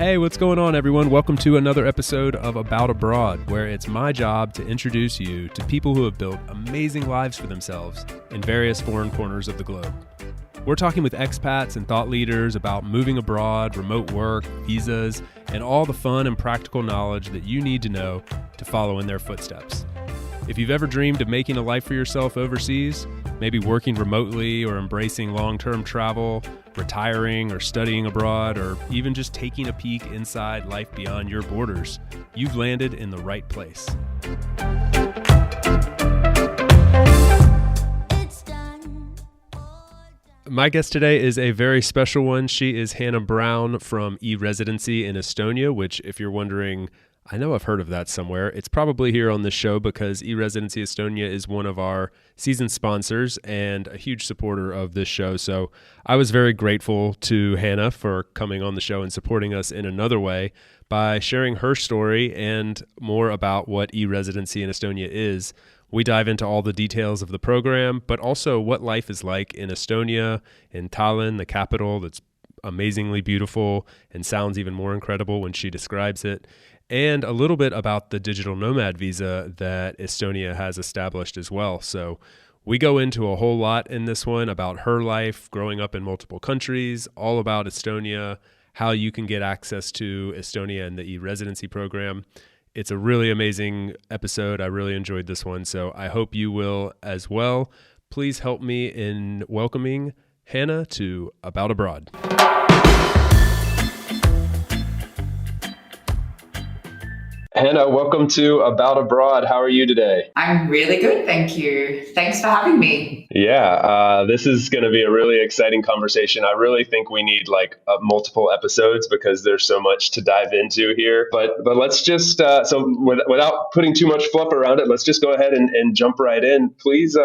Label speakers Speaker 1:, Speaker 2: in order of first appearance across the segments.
Speaker 1: Hey, what's going on, everyone? Welcome to another episode of About Abroad, where it's my job to introduce you to people who have built amazing lives for themselves in various foreign corners of the globe. We're talking with expats and thought leaders about moving abroad, remote work, visas, and all the fun and practical knowledge that you need to know to follow in their footsteps. If you've ever dreamed of making a life for yourself overseas, maybe working remotely or embracing long-term travel, retiring or studying abroad, or even just taking a peek inside life beyond your borders, you've landed in the right place. My guest today is a very special one. She is Hannah Brown from E-Residency in Estonia, which, if you're wondering, I know I've heard of that somewhere. It's probably here on this show because E-Residency Estonia is one of our season sponsors and a huge supporter of this show. So I was very grateful to Hannah for coming on the show and supporting us in another way by sharing her story and more about what E-Residency in Estonia is. We dive into all the details of the program, but also what life is like in Estonia, in Tallinn, the capital that's amazingly beautiful and sounds even more incredible when she describes it, and a little bit about the digital nomad visa that Estonia has established as well. So we go into a whole lot in this one about her life, growing up in multiple countries, all about Estonia, how you can get access to Estonia and the e-residency program. It's a really amazing episode. I really enjoyed this one, so I hope you will as well. Please help me in welcoming Hannah to About Abroad. Hannah, welcome to About Abroad. How are you today?
Speaker 2: I'm really good, thank you. Thanks for having me.
Speaker 1: Yeah, this is going to be a really exciting conversation. I really think we need multiple episodes because there's so much to dive into here. But let's just, without putting too much fluff around it, let's just go ahead and jump right in. Please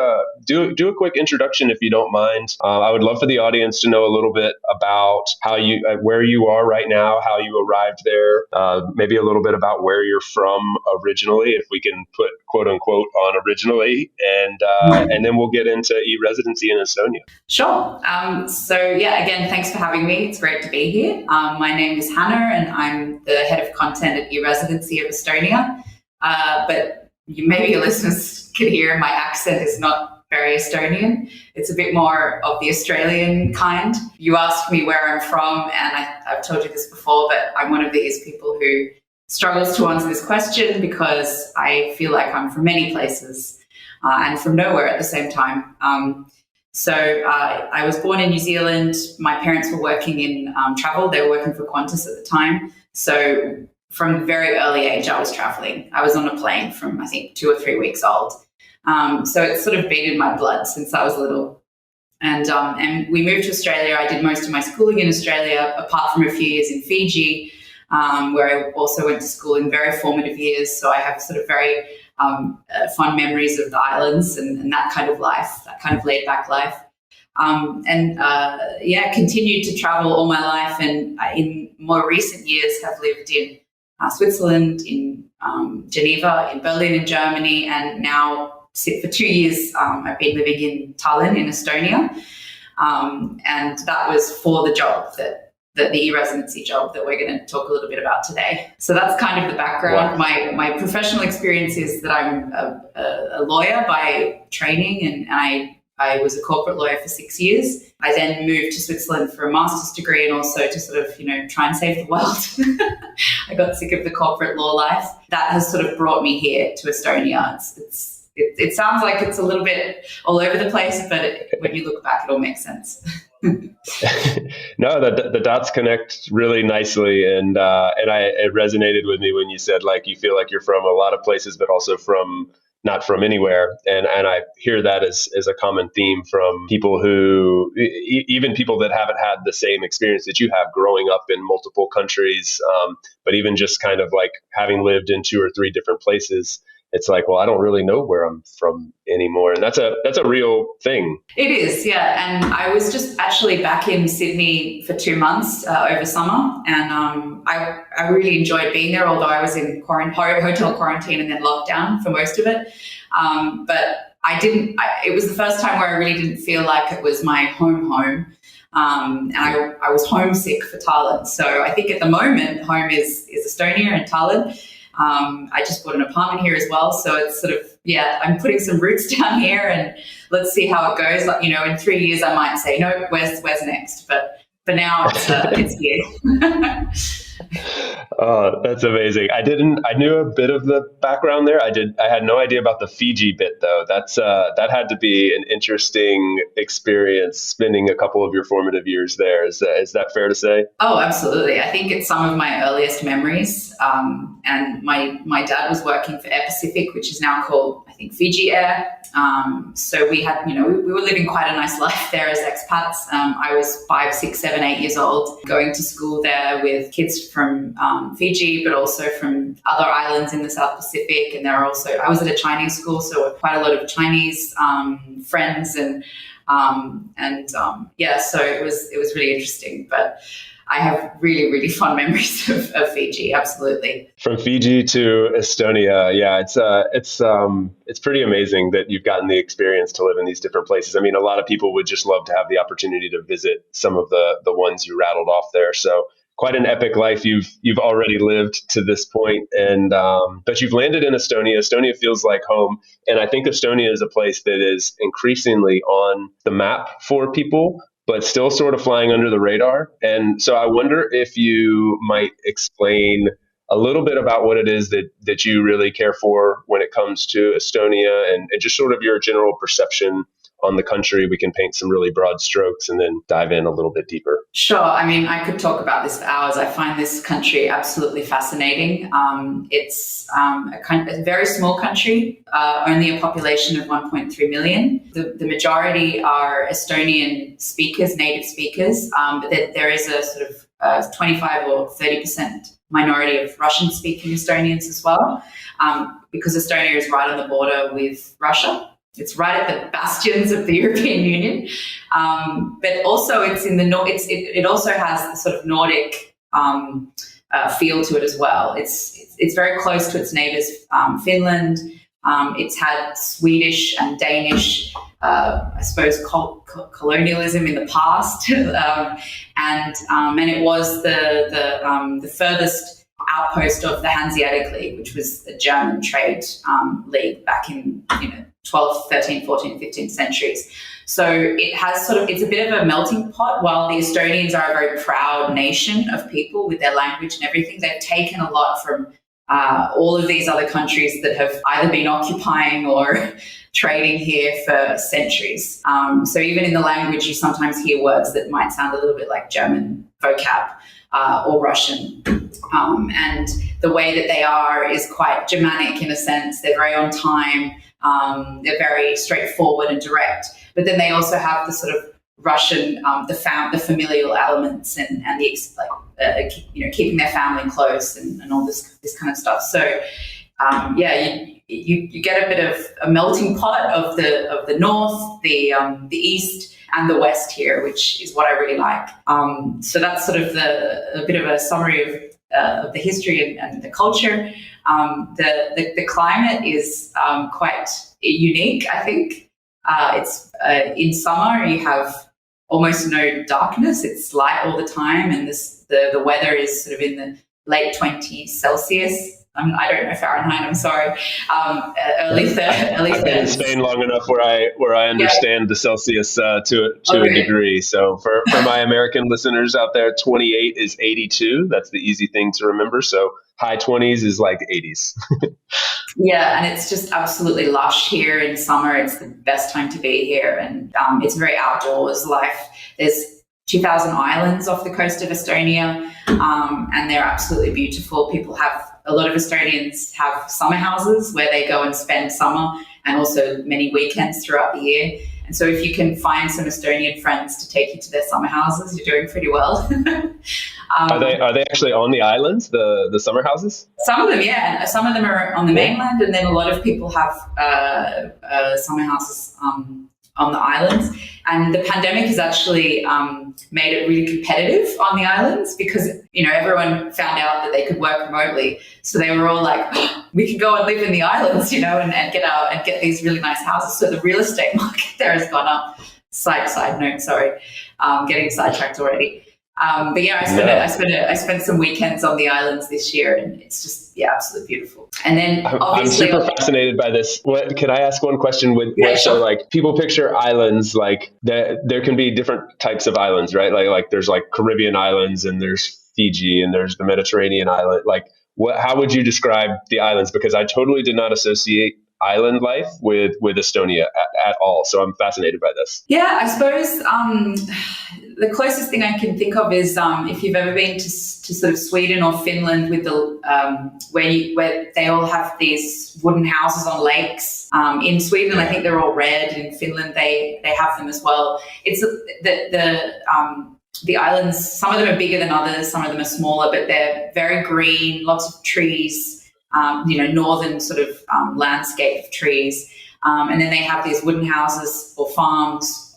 Speaker 1: do a quick introduction if you don't mind. I would love for the audience to know a little bit about where you are right now, how you arrived there, maybe a little bit about where you're from originally, if we can put quote unquote on originally, and then we'll get into e-residency in Estonia.
Speaker 2: Sure. Again, thanks for having me. It's great to be here. My name is Hannah and I'm the head of content at E-Residency of Estonia. But maybe your listeners could hear my accent is not very Estonian. It's a bit more of the Australian kind. You asked me where I'm from, and I've told you this before, but I'm one of these people who struggles to answer this question because I feel like I'm from many places and from nowhere at the same time. I was born in New Zealand. My parents were working in travel. They were working for Qantas at the time. So from a very early age, I was traveling. I was on a plane from, I think, 2 or 3 weeks old. So it's sort of been in my blood since I was little. And we moved to Australia. I did most of my schooling in Australia, apart from a few years in Fiji, where I also went to school in very formative years. So I have sort of very fond memories of the islands and that kind of life, that kind of laid back life. Continued to travel all my life. And in more recent years have lived in Switzerland, in Geneva, in Berlin, in Germany, and now for 2 years I've been living in Tallinn in Estonia. And that was for the job the e-residency job that we're going to talk a little bit about today. So that's kind of the background. Wow. My professional experience is that I'm a lawyer by training, and I was a corporate lawyer for 6 years. I then moved to Switzerland for a master's degree and also to sort of, try and save the world. I got sick of the corporate law life. That has sort of brought me here to Estonia. It sounds like it's a little bit all over the place, but when you look back, it all makes sense.
Speaker 1: No, the dots connect really nicely, and it resonated with me when you said you feel like you're from a lot of places, but also not from anywhere, and I hear that as a common theme from people who, even people that haven't had the same experience that you have growing up in multiple countries, but even just kind of having lived in 2 or 3 different places. It's I don't really know where I'm from anymore. And that's a real thing.
Speaker 2: It is, yeah. And I was just actually back in Sydney for 2 months over summer. And I really enjoyed being there, although I was in hotel quarantine and then lockdown for most of it. But it was the first time where I really didn't feel like it was my home. And I was homesick for Tallinn. So I think at the moment, home is Estonia and Tallinn. I just bought an apartment here as well. So it's sort of, I'm putting some roots down here, and let's see how it goes. Like, in 3 years, I might say, no, where's next? But for now, it's here.
Speaker 1: Oh, that's amazing. I knew a bit of the background there. I had no idea about the Fiji bit though. That had to be an interesting experience, spending a couple of your formative years there. Is that fair to say?
Speaker 2: Oh, absolutely. I think it's some of my earliest memories. And my dad was working for Air Pacific, which is now called, I think, Fiji Air. So we had, we were living quite a nice life there as expats. I was 5, 6, 7, 8 years old, going to school there with kids from Fiji, but also from other islands in the South Pacific. And I was at a Chinese school, so quite a lot of Chinese friends, so it was really interesting. But I have really, really fond memories of Fiji. Absolutely.
Speaker 1: From Fiji to Estonia, it's pretty amazing that you've gotten the experience to live in these different places. I mean, a lot of people would just love to have the opportunity to visit some of the ones you rattled off there. So quite an epic life you've already lived to this point, and but you've landed in Estonia. Estonia feels like home, and I think Estonia is a place that is increasingly on the map for people, but still sort of flying under the radar. And so I wonder if you might explain a little bit about what it is that you really care for when it comes to Estonia, and just sort of your general perception on the country. We can paint some really broad strokes and then dive in a little bit deeper.
Speaker 2: Sure. I mean, I could talk about this for hours. I find this country absolutely fascinating. It's a very small country, only a population of 1.3 million. The majority are Estonian speakers, native speakers, but there is a sort of 25 or 30% minority of Russian-speaking Estonians as well, because Estonia is right on the border with Russia. It's right at the bastions of the European Union, but also it's in the it also has the sort of Nordic feel to it as well. It's very close to its neighbours, Finland. It's had Swedish and Danish, I suppose, colonialism in the past, and it was the furthest outpost of the Hanseatic League, which was the German trade league back in 12th, 13th, 14th, 15th centuries. So it's a bit of a melting pot. While the Estonians are a very proud nation of people with their language and everything, they've taken a lot from all of these other countries that have either been occupying or trading here for centuries. So even in the language, you sometimes hear words that might sound a little bit like German vocab or Russian. And the way that they are is quite Germanic in a sense. They're very on time. They're very straightforward and direct. But then they also have the sort of Russian, the familial elements and the keeping their family close and all this kind of stuff. So you get a bit of a melting pot of the north, the east, and the west here, which is what I really like. So that's sort of a bit of a summary of the history and the culture. The climate is quite unique, I think. It's in summer you have almost no darkness. It's light all the time, and the weather is sort of in the late 20s Celsius. I don't know Fahrenheit. I'm sorry. Early 30s.
Speaker 1: I've been in Spain long enough where I understand the Celsius to a degree. So for my American listeners out there, 28 is 82. That's the easy thing to remember. So high 20s is like 80s.
Speaker 2: Yeah, and it's just absolutely lush here in summer. It's the best time to be here, and it's very outdoors life. There's 2,000 islands off the coast of Estonia, and they're absolutely beautiful. A lot of Estonians have summer houses where they go and spend summer, and also many weekends throughout the year. And so if you can find some Estonian friends to take you to their summer houses, you're doing pretty well.
Speaker 1: Are they actually on the islands, the summer houses?
Speaker 2: Some of them, yeah. Some of them are on the mainland, and then a lot of people have summer houses on the islands. And the pandemic has actually made it really competitive on the islands because, everyone found out that they could work remotely. So they were all like, we can go and live in the islands, and get out and get these really nice houses. So the real estate market there has gone up side note, sorry, getting sidetracked already. But yeah, I spent some weekends on the islands this year, and it's just absolutely beautiful. And then obviously,
Speaker 1: I'm super fascinated by this. What can I ask one question?
Speaker 2: Sure.
Speaker 1: So like people picture islands like that. There can be different types of islands, right? Like there's like Caribbean islands, and there's Fiji, and there's the Mediterranean island. Like how would you describe the islands? Because I totally did not associate island life with Estonia at all. So I'm fascinated by this.
Speaker 2: Yeah, I suppose the closest thing I can think of is if you've ever been to sort of Sweden or Finland with the where they all have these wooden houses on lakes. In Sweden, I think they're all red. In Finland, they have them as well. It's the islands. Some of them are bigger than others. Some of them are smaller, but they're very green. Lots of trees. Northern sort of landscape of trees, and then they have these wooden houses or farms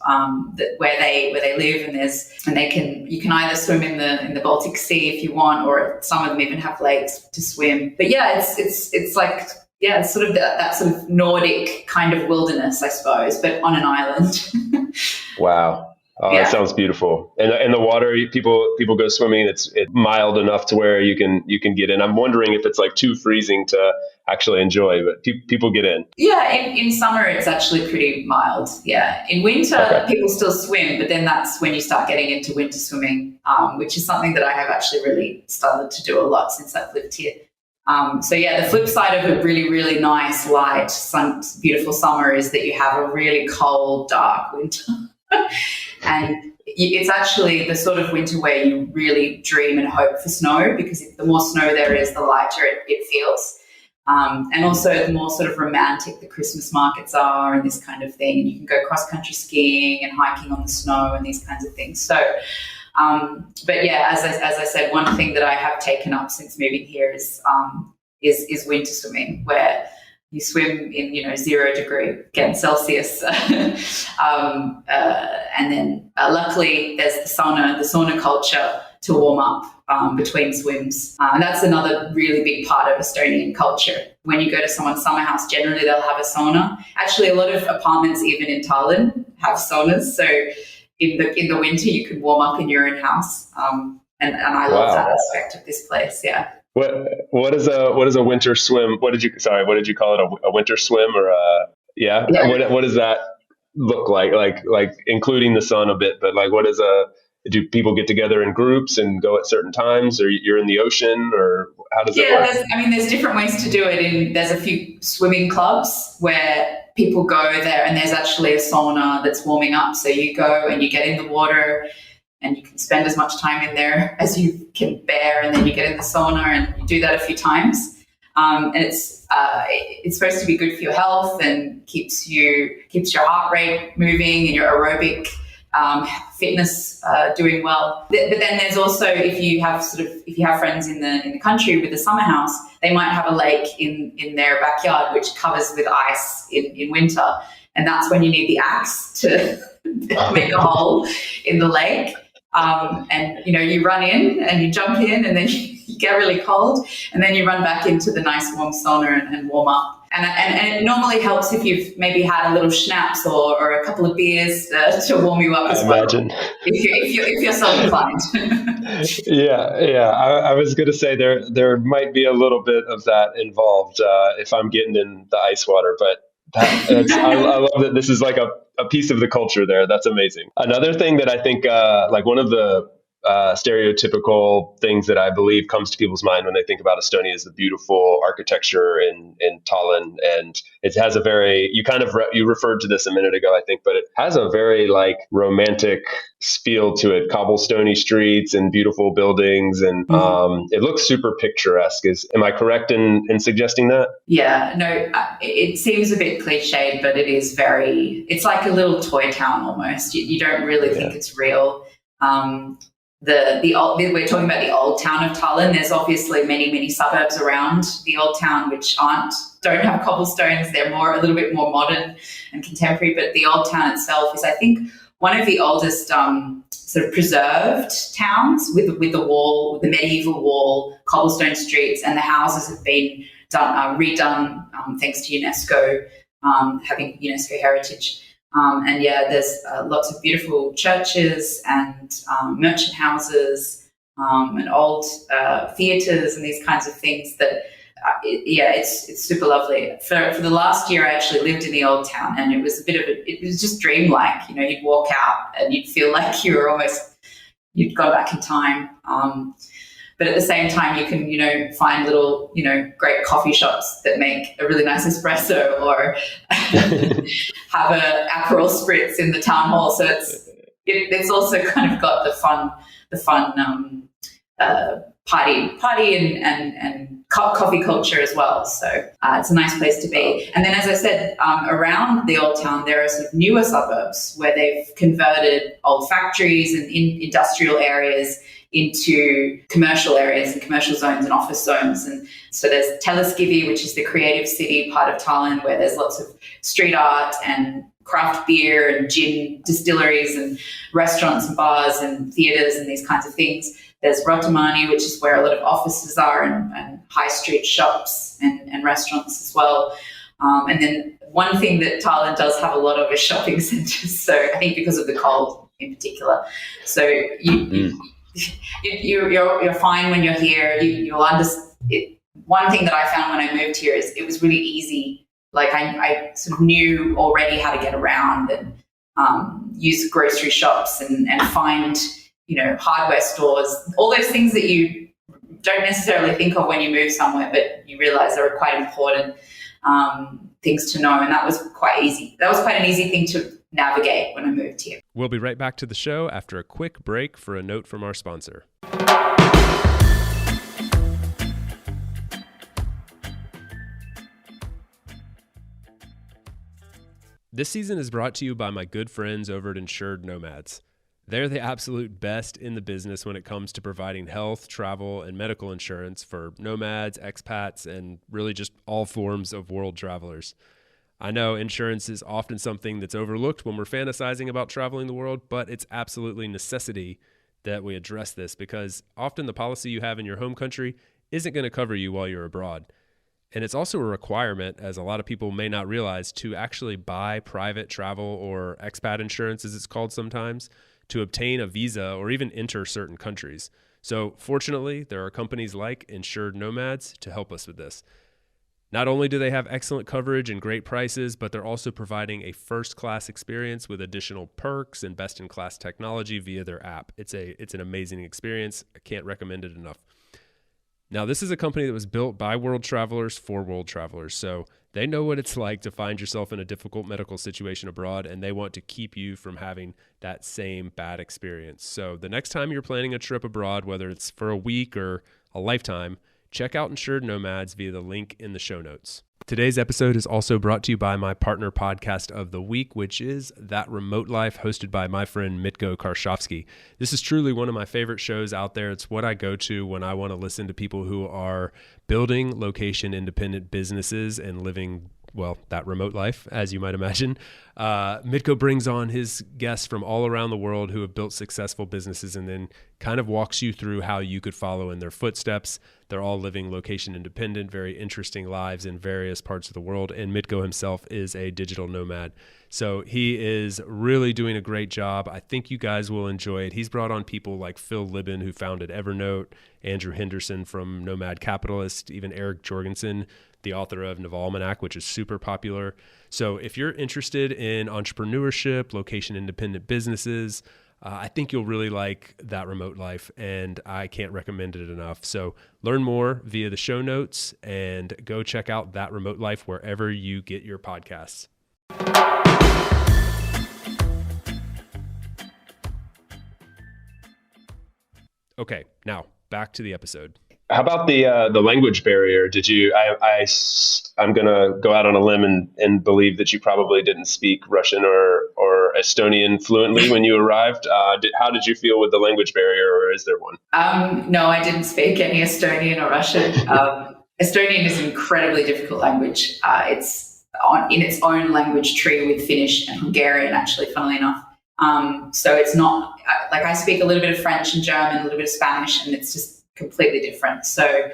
Speaker 2: where they live, and you can either swim in the Baltic Sea if you want, or some of them even have lakes to swim. But yeah, it's like it's sort of that sort of Nordic kind of wilderness, I suppose, but on an island.
Speaker 1: Wow. Oh, that sounds beautiful. And the water, people go swimming. It's mild enough to where you can get in. I'm wondering if it's like too freezing to actually enjoy, but people get in.
Speaker 2: Yeah, in summer it's actually pretty mild. Yeah, in winter people still swim, but then that's when you start getting into winter swimming, which is something that I have actually really started to do a lot since I've lived here. The flip side of a really, really nice, light, beautiful summer is that you have a really cold, dark winter. And it's actually the sort of winter where you really dream and hope for snow, because the more snow there is, the lighter it feels. And also the more sort of romantic the Christmas markets are and this kind of thing. And you can go cross-country skiing and hiking on the snow and these kinds of things. So, but yeah, as I said, one thing that I have taken up since moving here is winter swimming, where you swim in 0 degree, again, Celsius, and then luckily there's the sauna culture to warm up between swims, and that's another really big part of Estonian culture. When you go to someone's summer house, generally they'll have a sauna. Actually, a lot of apartments, even in Tallinn, have saunas. So in the winter, you can warm up in your own house, and I love that aspect of this place. Yeah.
Speaker 1: What is a winter swim? What did you call it? A winter swim or yeah? What does that look like? Like including the sun a bit, but like do people get together in groups and go at certain times, or you're in the ocean, or how does it work?
Speaker 2: There's different ways to do it. There's a few swimming clubs where people go there, and there's actually a sauna that's warming up. So you go and you get in the water, and you can spend as much time in there as you can bear, and then you get in the sauna, and you do that a few times. And it's supposed to be good for your health and keeps your heart rate moving and your aerobic fitness doing well. But then there's also, if you have friends in the country with a summer house, they might have a lake in their backyard which covers with ice in winter, and that's when you need the axe to make a hole in the lake. And you run in and you jump in, and then you get really cold, and then you run back into the nice warm sauna and warm up. And it normally helps if you've maybe had a little schnapps or a couple of beers to warm you up as well. Imagine if you're so inclined.
Speaker 1: Yeah. I was going to say there might be a little bit of that involved if I'm getting in the ice water, but I love that this is like a piece of the culture there. That's amazing. Another thing that I think like one of the stereotypical things that I believe comes to people's mind when they think about Estonia is the beautiful architecture in Tallinn. And it has a very, you referred to this a minute ago, I think, but it has a very like romantic feel to it, cobblestone streets and beautiful buildings. And it looks super picturesque. Am I correct in suggesting that? Yeah, no,
Speaker 2: it seems a bit cliched, but it's like a little toy town almost. You don't really think it's real. We're talking about the old town of Tallinn. There's obviously many, many suburbs around the old town which don't have cobblestones. They're a little bit more modern and contemporary. But the old town itself is, I think, one of the oldest sort of preserved towns with the medieval wall, cobblestone streets, and the houses have been redone thanks to UNESCO having UNESCO heritage. And yeah, there's lots of beautiful churches and merchant houses and old theatres and these kinds of things that, it's super lovely. For the last year, I actually lived in the old town, and it was it was just dreamlike. You'd walk out and you'd feel like you'd go back in time. But at the same time, you can, find little, great coffee shops that make a really nice espresso or have a Aperol spritz in the town hall. So it's also kind of got the fun party and coffee culture as well. So it's a nice place to be. And then, as I said, around the old town, there are sort of newer suburbs where they've converted old factories and industrial areas into commercial areas and commercial zones and office zones. And so there's Teleskivi, which is the creative city part of Tallinn, where there's lots of street art and craft beer and gin distilleries and restaurants and bars and theatres and these kinds of things. There's Rotamani, which is where a lot of offices are and high street shops and restaurants as well. And then one thing that Tallinn does have a lot of is shopping centres. So I think because of the cold in particular. So you're fine when you're here. You'll understand. One thing that I found when I moved here is it was really easy. Like I sort of knew already how to get around and use grocery shops and find, hardware stores, all those things that you don't necessarily think of when you move somewhere, but you realize are quite important things to know. And that was quite easy. That was quite an easy thing to navigate when I moved here.
Speaker 1: We'll be right back to the show after a quick break for a note from our sponsor. This season is brought to you by my good friends over at Insured Nomads. They're the absolute best in the business when it comes to providing health, travel, and medical insurance for nomads, expats, and really just all forms of world travelers. I know insurance is often something that's overlooked when we're fantasizing about traveling the world, but it's absolutely necessity that we address this because often the policy you have in your home country isn't going to cover you while you're abroad. And it's also a requirement, as a lot of people may not realize, to actually buy private travel or expat insurance, as it's called sometimes, to obtain a visa or even enter certain countries. So fortunately, there are companies like Insured Nomads to help us with this. Not only do they have excellent coverage and great prices, but they're also providing a first-class experience with additional perks and best-in-class technology via their app. It's an amazing experience. I can't recommend it enough. Now, this is a company that was built by world travelers for world travelers, so they know what it's like to find yourself in a difficult medical situation abroad, and they want to keep you from having that same bad experience. So the next time you're planning a trip abroad, whether it's for a week or a lifetime, check out Insured Nomads via the link in the show notes. Today's episode is also brought to you by my partner podcast of the week, which is That Remote Life, hosted by my friend Mitko Karshovsky. This is truly one of my favorite shows out there. It's what I go to when I want to listen to people who are building location-independent businesses and living, well, that remote life, as you might imagine. Mitko brings on his guests from all around the world who have built successful businesses and then kind of walks you through how you could follow in their footsteps. They're all living location independent, very interesting lives in various parts of the world. And Mitko himself is a digital nomad. So he is really doing a great job. I think you guys will enjoy it. He's brought on people like Phil Libin, who founded Evernote, Andrew Henderson from Nomad Capitalist, even Eric Jorgensen, the author of Navalmanac, which is super popular. So if you're interested in entrepreneurship, location independent businesses, I think you'll really like That Remote Life, and I can't recommend it enough. So learn more via the show notes and go check out That Remote Life wherever you get your podcasts. Okay, now back to the episode.
Speaker 3: How about the language barrier? Did you? I'm gonna go out on a limb and believe that you probably didn't speak Russian or Estonian fluently when you arrived. How did you feel with the language barrier, or is there one?
Speaker 2: No, I didn't speak any Estonian or Russian. Estonian is an incredibly difficult language. It's in its own language tree with Finnish and Hungarian, actually, funnily enough. So it's not like I speak a little bit of French and German, a little bit of Spanish, and it's just completely different. So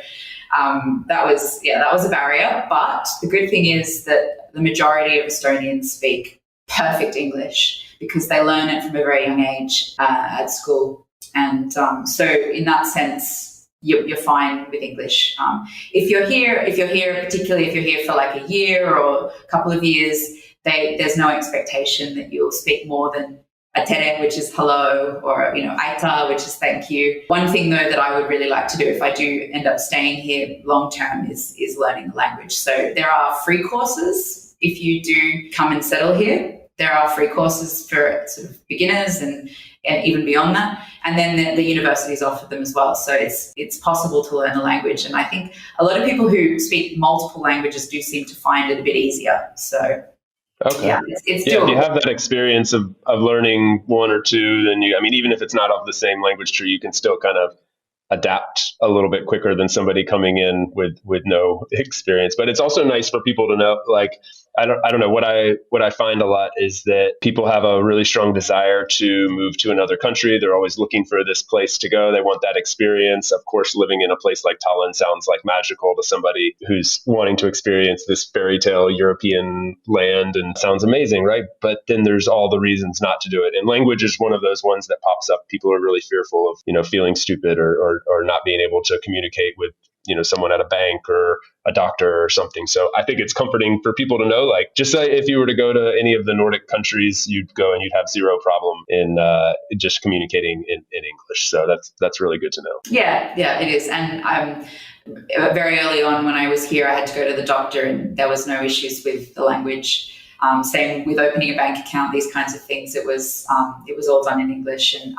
Speaker 2: that was a barrier. But the good thing is that the majority of Estonians speak perfect English because they learn it from a very young age at school. And so in that sense, you're fine with English. If you're here, particularly if you're here for like a year or a couple of years, there's no expectation that you'll speak more than atere, which is hello, or aita, which is thank you. One thing though that I would really like to do if I do end up staying here long term is learning the language. So there are free courses if you do come and settle here. There are free courses for sort of beginners and even beyond that. And then the universities offer them as well. So it's possible to learn the language. And I think a lot of people who speak multiple languages do seem to find it a bit easier. So
Speaker 3: okay.
Speaker 2: Yeah, it's
Speaker 3: yeah,
Speaker 2: doable.
Speaker 3: if you have that experience of learning one or two, then even if it's not of the same language tree, you can still kind of adapt a little bit quicker than somebody coming in with no experience. But it's also nice for people to know, like, I don't know, what I find a lot is that people have a really strong desire to move to another country. They're always looking for this place to go. They want that experience. Of course, living in a place like Tallinn sounds like magical to somebody who's wanting to experience this fairy tale European land, and sounds amazing, right? But then there's all the reasons not to do it. And language is one of those ones that pops up. People are really fearful of, feeling stupid or not being able to communicate with, someone at a bank or a doctor or something. So I think it's comforting for people to know, like, just say if you were to go to any of the Nordic countries, you'd go and you'd have zero problem in just communicating in English. So that's really good to know.
Speaker 2: Yeah, it is. And very early on when I was here, I had to go to the doctor and there was no issues with the language. Same with opening a bank account, these kinds of things. It was all done in English, and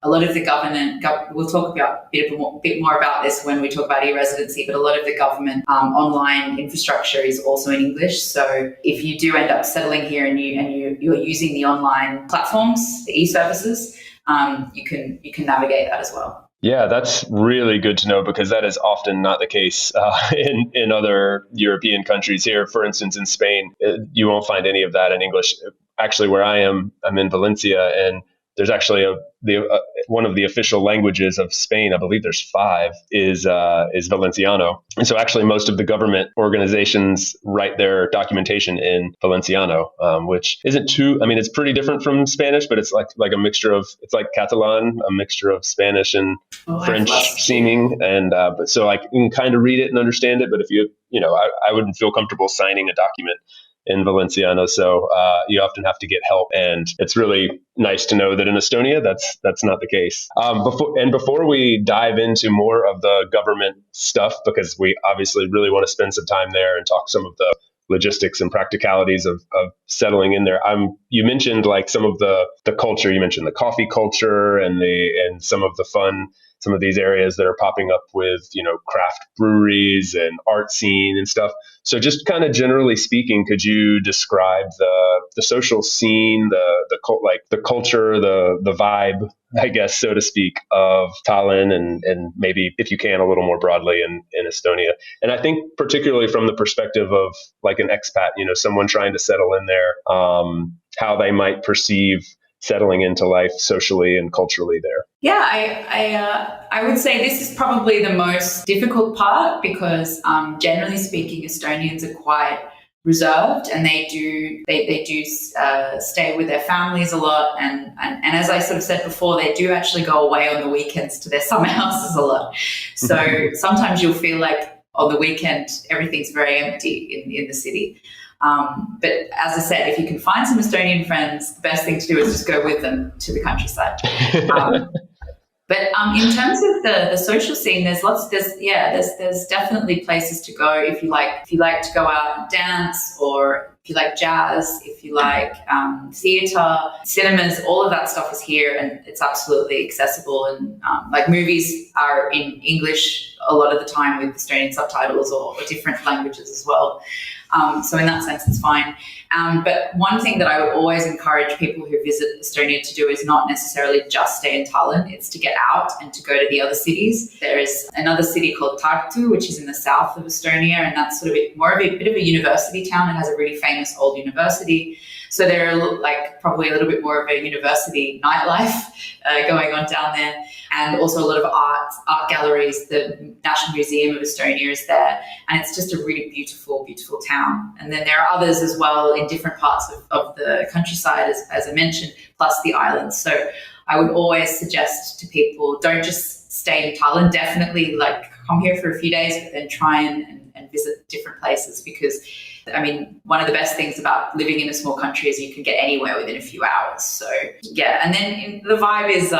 Speaker 2: a lot of the government, we'll talk about a bit more about this when we talk about e-residency, but a lot of the government online infrastructure is also in English. So if you do end up settling here and you're using the online platforms, the e-services, you can navigate that as well.
Speaker 3: Yeah, that's really good to know, because that is often not the case in other European countries. Here, for instance, in Spain, you won't find any of that in English. Actually, where I'm in Valencia, and there's actually one of the official languages of Spain. I believe there's 5 is Valenciano. And so actually most of the government organizations write their documentation in Valenciano, which isn't too, it's pretty different from Spanish, but it's like a mixture of, it's like Catalan, a mixture of Spanish and French seeming. And but so I can kind of read it and understand it. But if I wouldn't feel comfortable signing a document in Valenciano. So you often have to get help. And it's really nice to know that in Estonia, that's not the case. Before we dive into more of the government stuff, because we obviously really want to spend some time there and talk some of the logistics and practicalities of settling in there. You mentioned like some of the culture. You mentioned the coffee culture and some of the fun, some of these areas that are popping up with, craft breweries and art scene and stuff. So just kind of generally speaking, could you describe the social scene, the culture, the vibe, I guess, so to speak, of Tallinn, and maybe, if you can, a little more broadly in Estonia? And I think particularly from the perspective of like an expat, someone trying to settle in there, how they might perceive settling into life socially and culturally there.
Speaker 2: Yeah, I would say this is probably the most difficult part, because generally speaking, Estonians are quite reserved, and they do stay with their families a lot, and as I sort of said before, they do actually go away on the weekends to their summer houses a lot. So sometimes you'll feel like on the weekend everything's very empty in the city. But as I said, if you can find some Estonian friends, the best thing to do is just go with them to the countryside. But in terms of the social scene, there's definitely places to go if you like to go out and dance, or if you like jazz, if you like theatre, cinemas, all of that stuff is here, and it's absolutely accessible. And like movies are in English a lot of the time with Estonian subtitles, or different languages as well. So in that sense, it's fine. But one thing that I would always encourage people who visit Estonia to do is not necessarily just stay in Tallinn. It's to get out and to go to the other cities. There is another city called Tartu, which is in the south of Estonia, and that's sort of more of a bit of a university town. It has a really famous old university. So there are like probably a little bit more of a university nightlife going on down there, and also a lot of art galleries. The National Museum of Estonia is there, and it's just a really beautiful, beautiful town. And then there are others as well in different parts of the countryside, as I mentioned, plus the islands. So I would always suggest to people, don't just stay in Tallinn. Definitely like come here for a few days, but then try and visit different places, because I mean, one of the best things about living in a small country is you can get anywhere within a few hours. So yeah, and then the vibe is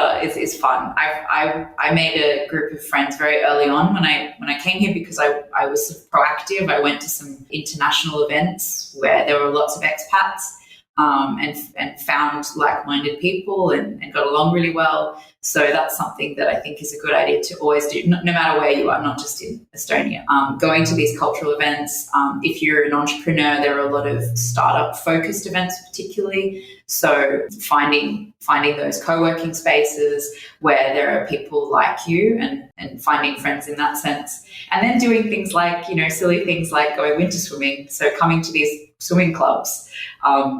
Speaker 2: fun. I made a group of friends very early on when I came here, because I was sort of proactive. I went to some international events where there were lots of expats, and found like-minded people and got along really well. So that's something that I think is a good idea to always do, no matter where you are, not just in Estonia. Going to these cultural events. If you're an entrepreneur, there are a lot of startup-focused events particularly. So finding those co-working spaces where there are people like you, and finding friends in that sense. And then doing things like, silly things like going winter swimming. So coming to these swimming clubs,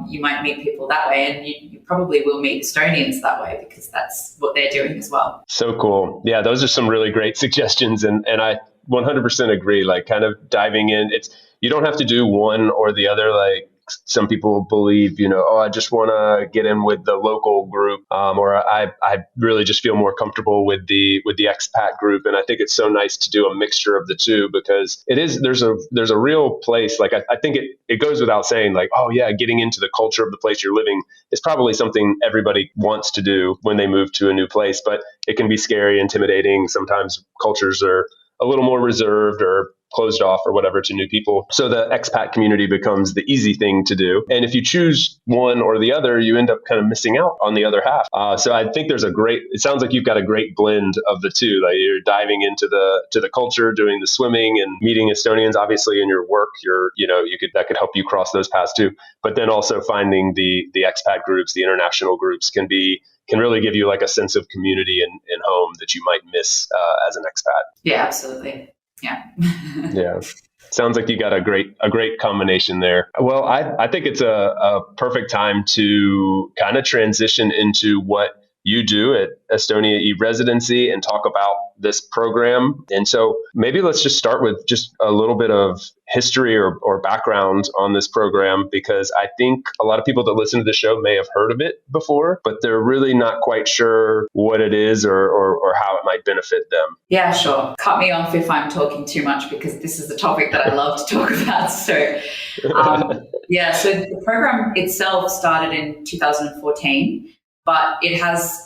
Speaker 2: you might meet people that way, and you probably will meet Estonians that way, because that's what they're doing as well.
Speaker 3: So cool. Yeah, those are some really great suggestions. And I 100% agree, like kind of diving in. You don't have to do one or the other. Like some people believe, I just want to get in with the local group, or I really just feel more comfortable with the expat group. And I think it's so nice to do a mixture of the two, because there's a real place. Like I think it goes without saying, like, oh yeah, getting into the culture of the place you're living is probably something everybody wants to do when they move to a new place, but it can be scary, intimidating. Sometimes cultures are a little more reserved or closed off or whatever to new people. So the expat community becomes the easy thing to do. And if you choose one or the other, you end up kind of missing out on the other half. So I think it sounds like you've got a great blend of the two. Like you're diving into the culture, doing the swimming and meeting Estonians, obviously in your work, that could help you cross those paths too. But then also finding the expat groups, the international groups can really give you like a sense of community and home that you might miss as an expat.
Speaker 2: Yeah, absolutely. Yeah.
Speaker 3: Yeah. Sounds like you got a great combination there. Well, I think it's a perfect time to kind of transition into what you do at Estonia E-Residency and talk about this program. And so maybe let's just start with just a little bit of history or background on this program, because I think a lot of people that listen to the show may have heard of it before, but they're really not quite sure what it is or how it might benefit them.
Speaker 2: Yeah, sure. Cut me off if I'm talking too much, because this is a topic that I love to talk about. So, so the program itself started in 2014. But it has,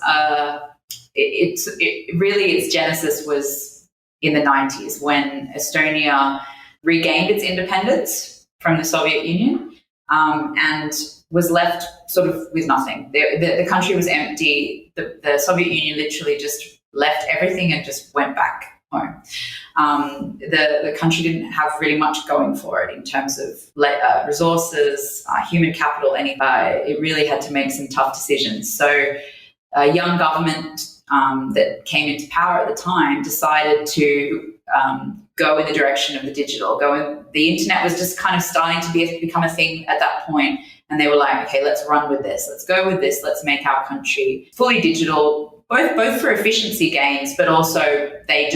Speaker 2: its genesis was in the 90s, when Estonia regained its independence from the Soviet Union, and was left sort of with nothing. The country was empty. The Soviet Union literally just left everything and just went back home. The country didn't have really much going for it in terms of resources, human capital, it really had to make some tough decisions. So a young government that came into power at the time decided to go in the direction of the digital. The internet was just kind of starting to become a thing at that point, and they were like, okay, let's run with this. Let's go with this. Let's make our country fully digital, both for efficiency gains, but also they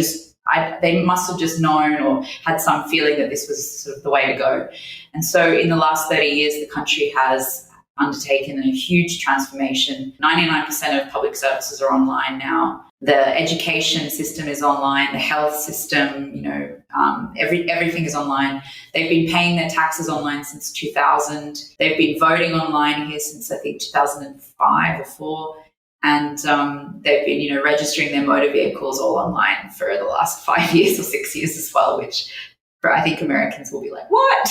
Speaker 2: must have just known or had some feeling that this was sort of the way to go. And so in the last 30 years, the country has undertaken a huge transformation. 99% of public services are online now. The education system is online, the health system, everything is online. They've been paying their taxes online since 2000. They've been voting online here since, I think, 2005 or 4. And they've been, registering their motor vehicles all online for the last 5 years or 6 years as well, which I think Americans will be like, what?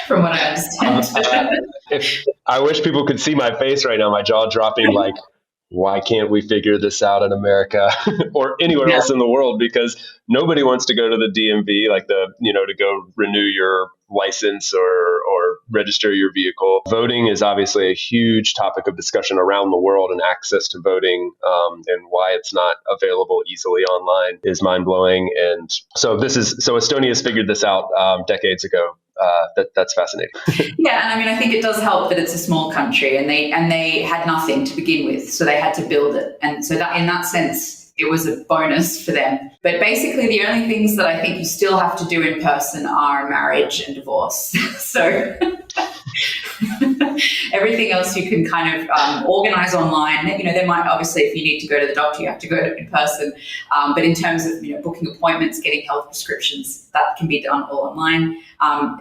Speaker 2: From what I understand.
Speaker 3: I wish people could see my face right now, my jaw dropping, like, why can't we figure this out in America or anywhere else in the world? Because nobody wants to go to the DMV, to go renew your license or register your vehicle. Voting is obviously a huge topic of discussion around the world, and access to voting and why it's not available easily online is mind blowing. And so Estonia has figured this out decades ago. That's fascinating.
Speaker 2: Yeah, and I mean, I think it does help that it's a small country, and they had nothing to begin with, so they had to build it, and so that in that sense, it was a bonus for them. But basically, the only things that I think you still have to do in person are marriage and divorce. So everything else you can kind of organize online. You know, there might, obviously, if you need to go to the doctor, you have to go in person. But in terms of, you know, booking appointments, getting health prescriptions, that can be done all online.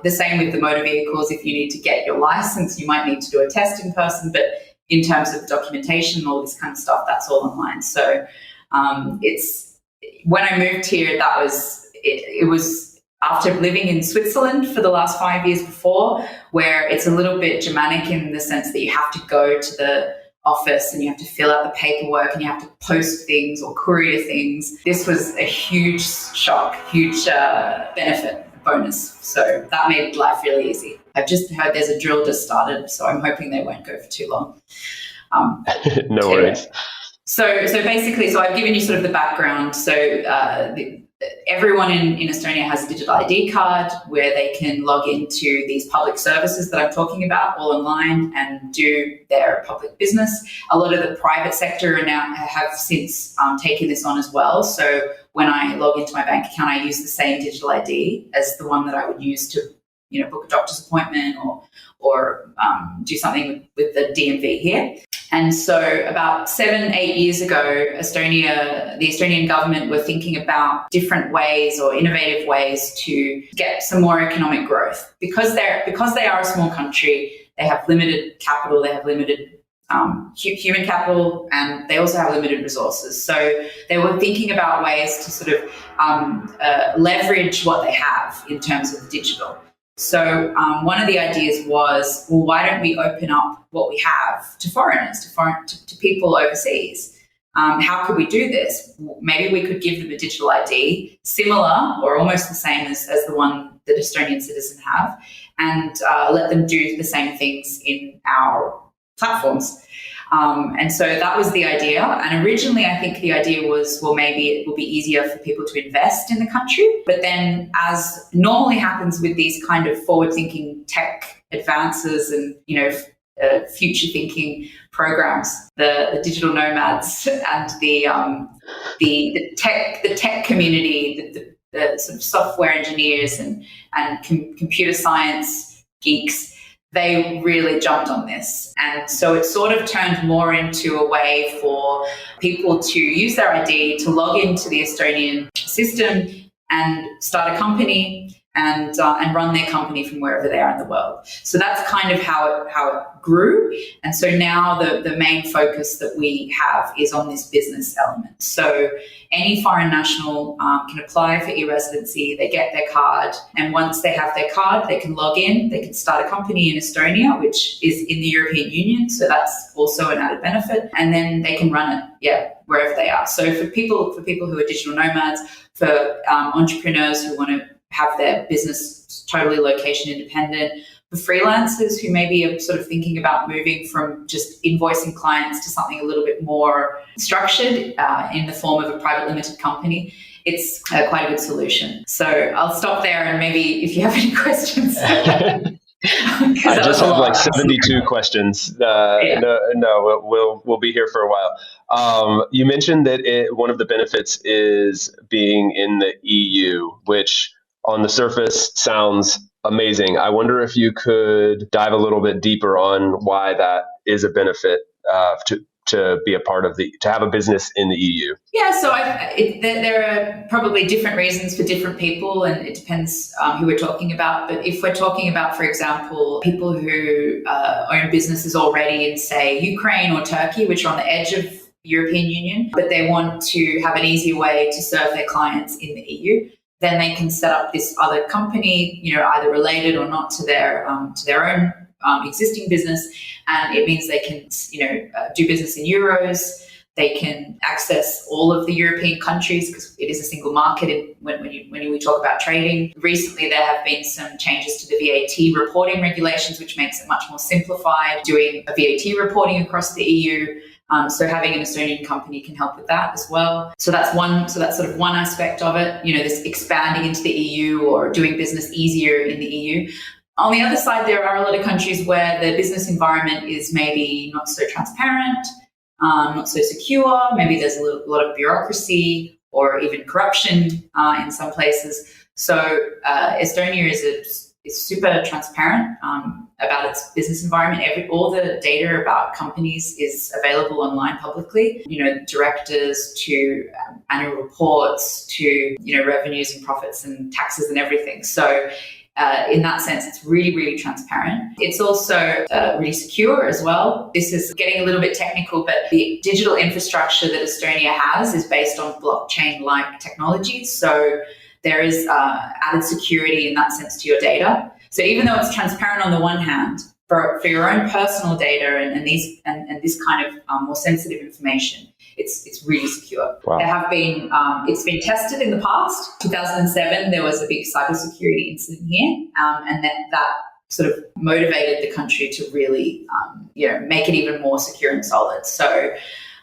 Speaker 2: The same with the motor vehicles. If you need to get your license, you might need to do a test in person. But in terms of documentation, all this kind of stuff, that's all online. So it's, when I moved here, that was, it was after living in Switzerland for the last 5 years before, where it's a little bit Germanic in the sense that you have to go to the office and you have to fill out the paperwork and you have to post things or courier things. This was a huge shock, huge benefit, bonus. So that made life really easy. I've just heard there's a drill just started, so I'm hoping they won't go for too long.
Speaker 3: No worries.
Speaker 2: So basically, so I've given you sort of the background. So everyone in Estonia has a digital ID card where they can log into these public services that I'm talking about all online and do their public business. A lot of the private sector now have since taken this on as well. So when I log into my bank account, I use the same digital ID as the one that I would use to, you know, book a doctor's appointment or do something with the DMV here. And so about 7-8 years ago, the Estonian government were thinking about different ways or innovative ways to get some more economic growth. Because they are a small country, they have limited capital, they have limited human capital, and they also have limited resources. So they were thinking about ways to sort of leverage what they have in terms of digital. So one of the ideas was, well, why don't we open up what we have to foreigners, to people overseas? How could we do this? Maybe we could give them a digital ID, similar or almost the same as the one that Estonian citizens have, and let them do the same things in our platforms. And so that was the idea. And originally, I think the idea was, well, maybe it will be easier for people to invest in the country. But then, as normally happens with these kind of forward-thinking tech advances and, you know, future-thinking programs, the digital nomads and the tech community, the sort of software engineers and computer science geeks, they really jumped on this. And so it sort of turned more into a way for people to use their ID to log into the Estonian system and start a company and run their company from wherever they are in the world. So that's kind of how it grew. And so now the main focus that we have is on this business element. So any foreign national can apply for E-Residency, they get their card, and once they have their card, they can log in, they can start a company in Estonia, which is in the European Union, so that's also an added benefit, and then they can run it, wherever they are. So for people who are digital nomads, for entrepreneurs who want to have their business totally location independent, for freelancers who maybe are sort of thinking about moving from just invoicing clients to something a little bit more structured in the form of a private limited company, it's quite a good solution. So I'll stop there, and maybe if you have any questions.
Speaker 3: I just have like 72 questions. We'll be here for a while. You mentioned that one of the benefits is being in the EU, which on the surface sounds amazing. I wonder if you could dive a little bit deeper on why that is a benefit to be a part of to have a business in the EU.
Speaker 2: Yeah, so there are probably different reasons for different people, and it depends who we're talking about. But if we're talking about, for example, people who own businesses already in, say, Ukraine or Turkey, which are on the edge of the European Union, but they want to have an easier way to serve their clients in the EU, then they can set up this other company, you know, either related or not to their own existing business, and it means they can, you know, do business in euros. They can access all of the European countries because it is a single market. When we talk about trading, recently there have been some changes to the VAT reporting regulations, which makes it much more simplified doing a VAT reporting across the EU. So having an Estonian company can help with that as well. So that's sort of one aspect of it, this expanding into the EU or doing business easier in the EU. On the other side, there are a lot of countries where the business environment is maybe not so transparent, not so secure. Maybe there's a lot of bureaucracy or even corruption in some places. So Estonia is super transparent about its business environment. All the data about companies is available online publicly. Directors to annual reports to revenues and profits and taxes and everything. So in that sense, it's really, really transparent. It's also really secure as well. This is getting a little bit technical, but the digital infrastructure that Estonia has is based on blockchain-like technologies. So there is added security in that sense to your data. So even though it's transparent on the one hand, for your own personal data and this kind of more sensitive information, it's really secure.
Speaker 3: Wow.
Speaker 2: There have been it's been tested in the past. 2007, there was a big cybersecurity incident here, and that sort of motivated the country to really make it even more secure and solid. So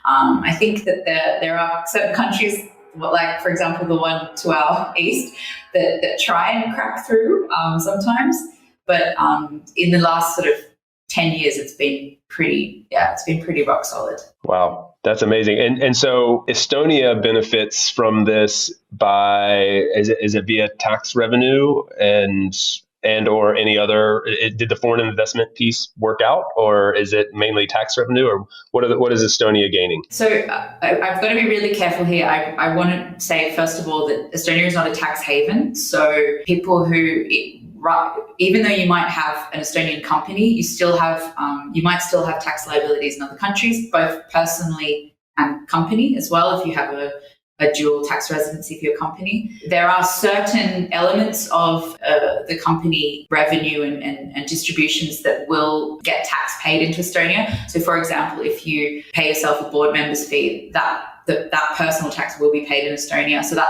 Speaker 2: I think that there are certain countries, like for example the one to our east, that try and crack through sometimes. But in the last sort of 10 years, it's been pretty rock solid.
Speaker 3: Wow, that's amazing. And so Estonia benefits from this by, is it via tax revenue and or any other, did the foreign investment piece work out, or is it mainly tax revenue, or what is Estonia gaining?
Speaker 2: So I've got to be really careful here. I want to say, first of all, that Estonia is not a tax haven. So people who, even though you might have an Estonian company, you might still have tax liabilities in other countries, both personally and company as well, if you have a dual tax residency for your company. There are certain elements of the company revenue and distributions that will get tax paid into Estonia. So for example, if you pay yourself a board member's fee, that personal tax will be paid in Estonia. So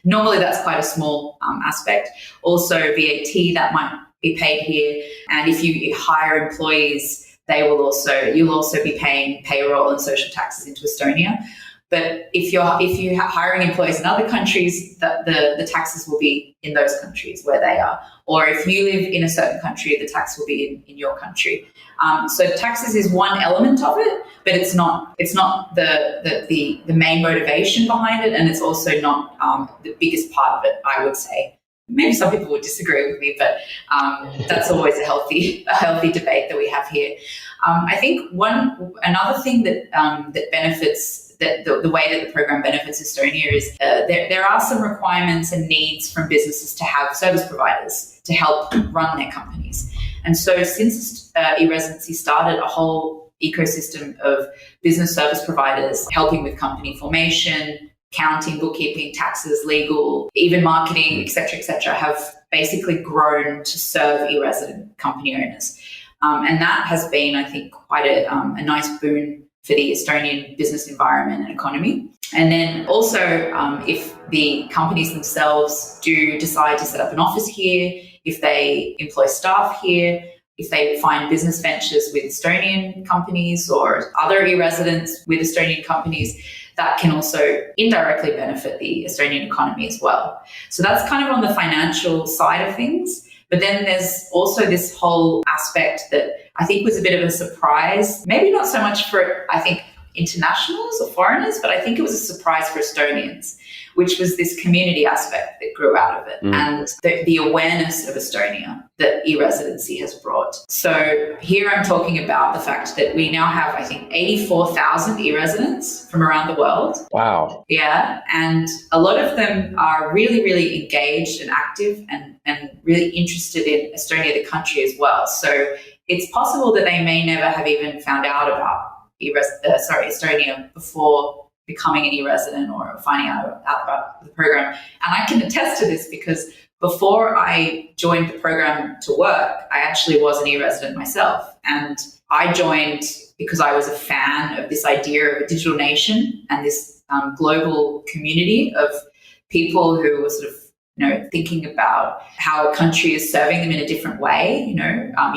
Speaker 2: normally that's quite a small aspect. Also VAT, that might be paid here. And if you hire employees, you'll also be paying payroll and social taxes into Estonia. But if you're hiring employees in other countries, the taxes will be in those countries where they are. Or if you live in a certain country, the tax will be in your country. So taxes is one element of it, but it's not the main motivation behind it, and it's also not the biggest part of it, I would say. Maybe some people would disagree with me, but that's always a healthy debate that we have here. I think another thing that benefits the way that the program benefits Estonia is there are some requirements and needs from businesses to have service providers to help run their companies. And so since E-Residency started, a whole ecosystem of business service providers helping with company formation, accounting, bookkeeping, taxes, legal, even marketing, et cetera, have basically grown to serve e-resident company owners. And that has been, I think, quite a nice boon for the Estonian business environment and economy. And then also, if the companies themselves do decide to set up an office here, if they employ staff here, if they find business ventures with Estonian companies or other e-residents with Estonian companies, that can also indirectly benefit the Estonian economy as well. So that's kind of on the financial side of things. But then there's also this whole aspect that I think was a bit of a surprise, maybe not so much for, I think, internationals or foreigners, but I think it was a surprise for Estonians, which was this community aspect that grew out of it and the awareness of Estonia that e-residency has brought. So here I'm talking about the fact that we now have, I think, 84,000 e-residents from around the world.
Speaker 3: Wow.
Speaker 2: Yeah. And a lot of them are really, really engaged and active and really interested in Estonia, the country, as well. So it's possible that they may never have even found out about Estonia before becoming an e-resident or finding out about the program. And I can attest to this because before I joined the program to work, I actually was an e-resident myself. And I joined because I was a fan of this idea of a digital nation and this global community of people who were sort of thinking about how a country is serving them in a different way. You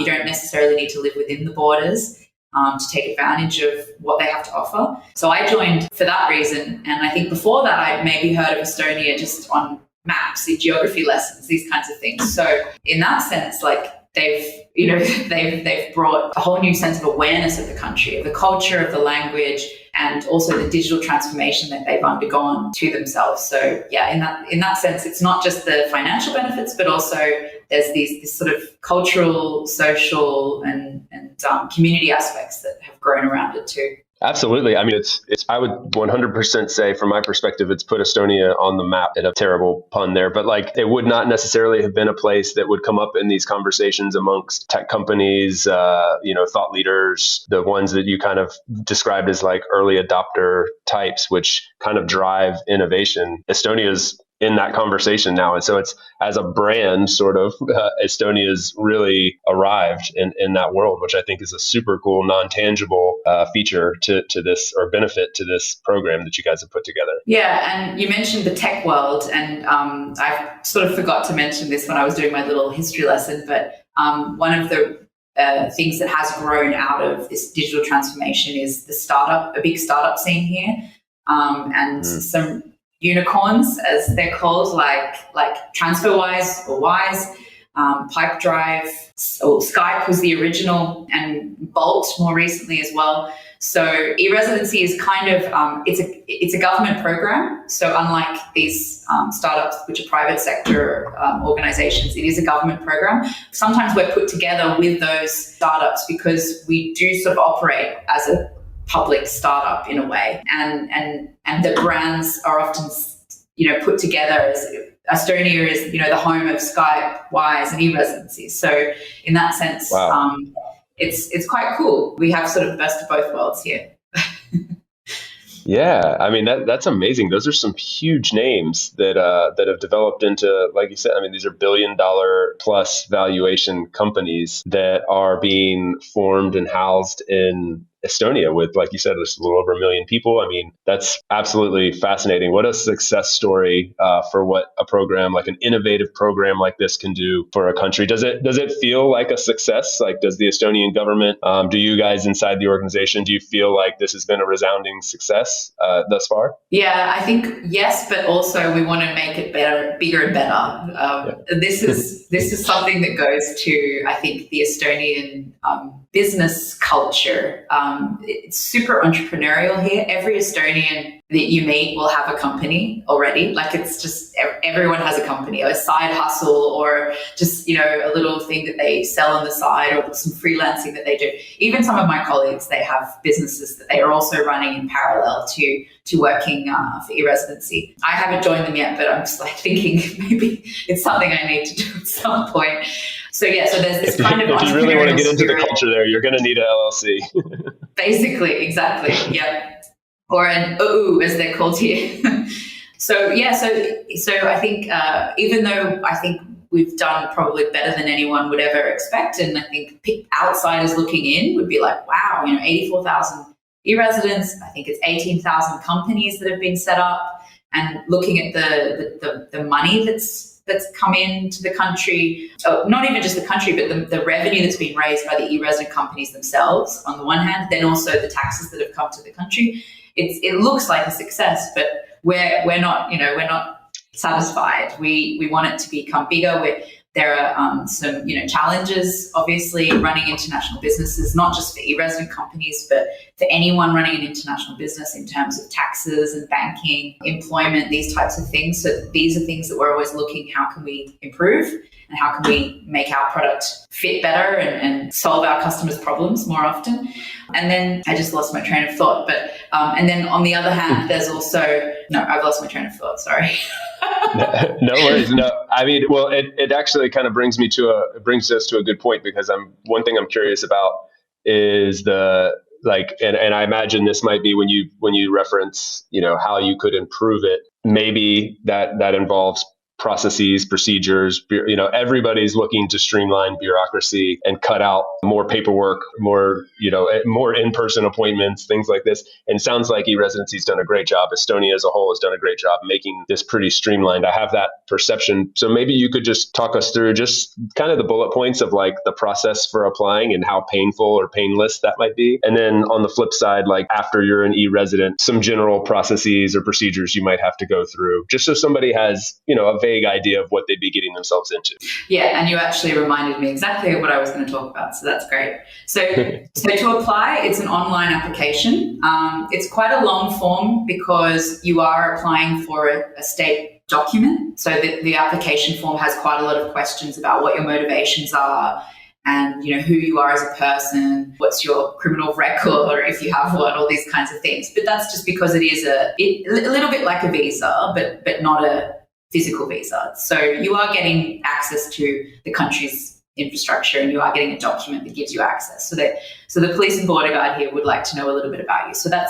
Speaker 2: don't necessarily need to live within the borders. to take advantage of what they have to offer. So I joined for that reason. And I think before that, I'd maybe heard of Estonia just on maps, in geography lessons, these kinds of things. So in that sense, like they've brought a whole new sense of awareness of the country, of the culture, of the language, and also the digital transformation that they've undergone to themselves. So yeah, in that sense, it's not just the financial benefits, but also there's this sort of cultural, social, and community aspects that have grown around it too.
Speaker 3: Absolutely. I mean, it's. I would 100% say, from my perspective, it's put Estonia on the map. And a terrible pun there, but like, it would not necessarily have been a place that would come up in these conversations amongst tech companies, thought leaders, the ones that you kind of described as like early adopter types, which kind of drive innovation. Estonia's in that conversation now. And so it's, as a brand, sort of, Estonia's really arrived in that world, which I think is a super cool, non-tangible feature to this, or benefit to this program that you guys have put together.
Speaker 2: Yeah, and you mentioned the tech world, and I sort of forgot to mention this when I was doing my little history lesson, but one of the things that has grown out of this digital transformation is a big startup scene here, and some unicorns, as they're called, like TransferWise or Wise, Pipedrive, or Skype was the original, and Bolt more recently as well. So E-Residency is kind of, it's a government program. So unlike these startups, which are private sector organizations, it is a government program. Sometimes we're put together with those startups because we do sort of operate as a public startup in a way, and the brands are often put together as Estonia is the home of Skype, Wise, and E-Residency. So in that sense, wow. It's quite cool. We have sort of the best of both worlds here.
Speaker 3: Yeah, I mean that's amazing. Those are some huge names that have developed into, like you said, I mean, these are $1 billion plus valuation companies that are being formed and housed in Estonia with, like you said, there's a little over 1 million people. I mean, that's absolutely fascinating. What a success story for what a program, like an innovative program like this, can do for a country. Does it feel like a success? Like, does the Estonian government, do you guys inside the organization, do you feel like this has been a resounding success thus far?
Speaker 2: Yeah, I think yes, but also we want to make it better, bigger and better. This is something that goes to, I think, the Estonian business culture. It's super entrepreneurial here. Every Estonian that you meet will have a company already. Like, it's just, everyone has a company, or a side hustle, or just, a little thing that they sell on the side, or some freelancing that they do. Even some of my colleagues, they have businesses that they are also running in parallel to working for E-Residency. I haven't joined them yet, but I'm just like thinking maybe it's something I need to do at some point. So so there's this kind of,
Speaker 3: if you really want to get into the culture there, you're going to need an LLC.
Speaker 2: Basically, exactly, yeah, or an OO as they're called here. So I think even though I think we've done probably better than anyone would ever expect, and I think outsiders looking in would be like, wow, 84,000 e-residents. I think it's 18,000 companies that have been set up, and looking at the money that's come into the country, not even just the country, but the revenue that's been raised by the e-resident companies themselves on the one hand, then also the taxes that have come to the country. It looks like a success, but we're not satisfied. We want it to become bigger. There are some challenges, obviously, running international businesses, not just for e-resident companies, but for anyone running an international business in terms of taxes and banking, employment, these types of things. So these are things that we're always looking, how can we improve, and how can we make our product fit better and solve our customers' problems more often. And then I just lost my train of thought. But and then on the other hand, there's also I've lost my train of thought. Sorry.
Speaker 3: No worries. No, I mean, well, it actually kind of brings us to a good point, because one thing I'm curious about is and I imagine this might be when you reference, how you could improve it. Maybe that involves processes, procedures. Everybody's looking to streamline bureaucracy and cut out more paperwork, more in-person appointments, things like this. And it sounds like E-Residency's done a great job. Estonia as a whole has done a great job making this pretty streamlined. I have that perception. So maybe you could just talk us through just kind of the bullet points of like the process for applying and how painful or painless that might be. And then on the flip side, like after you're an E-resident, some general processes or procedures you might have to go through, just so somebody has, a vague idea of what they'd be getting themselves into.
Speaker 2: Yeah, and you actually reminded me exactly of what I was going to talk about. So that's great. So to apply, it's an online application. It's quite a long form because you are applying for a state document. So the application form has quite a lot of questions about what your motivations are and, who you are as a person, what's your criminal record, or if you have one, all these kinds of things. But that's just because it is a little bit like a visa, but not a physical visa. So you are getting access to the country's infrastructure and you are getting a document that gives you access. So the police and border guard here would like to know a little bit about you. So I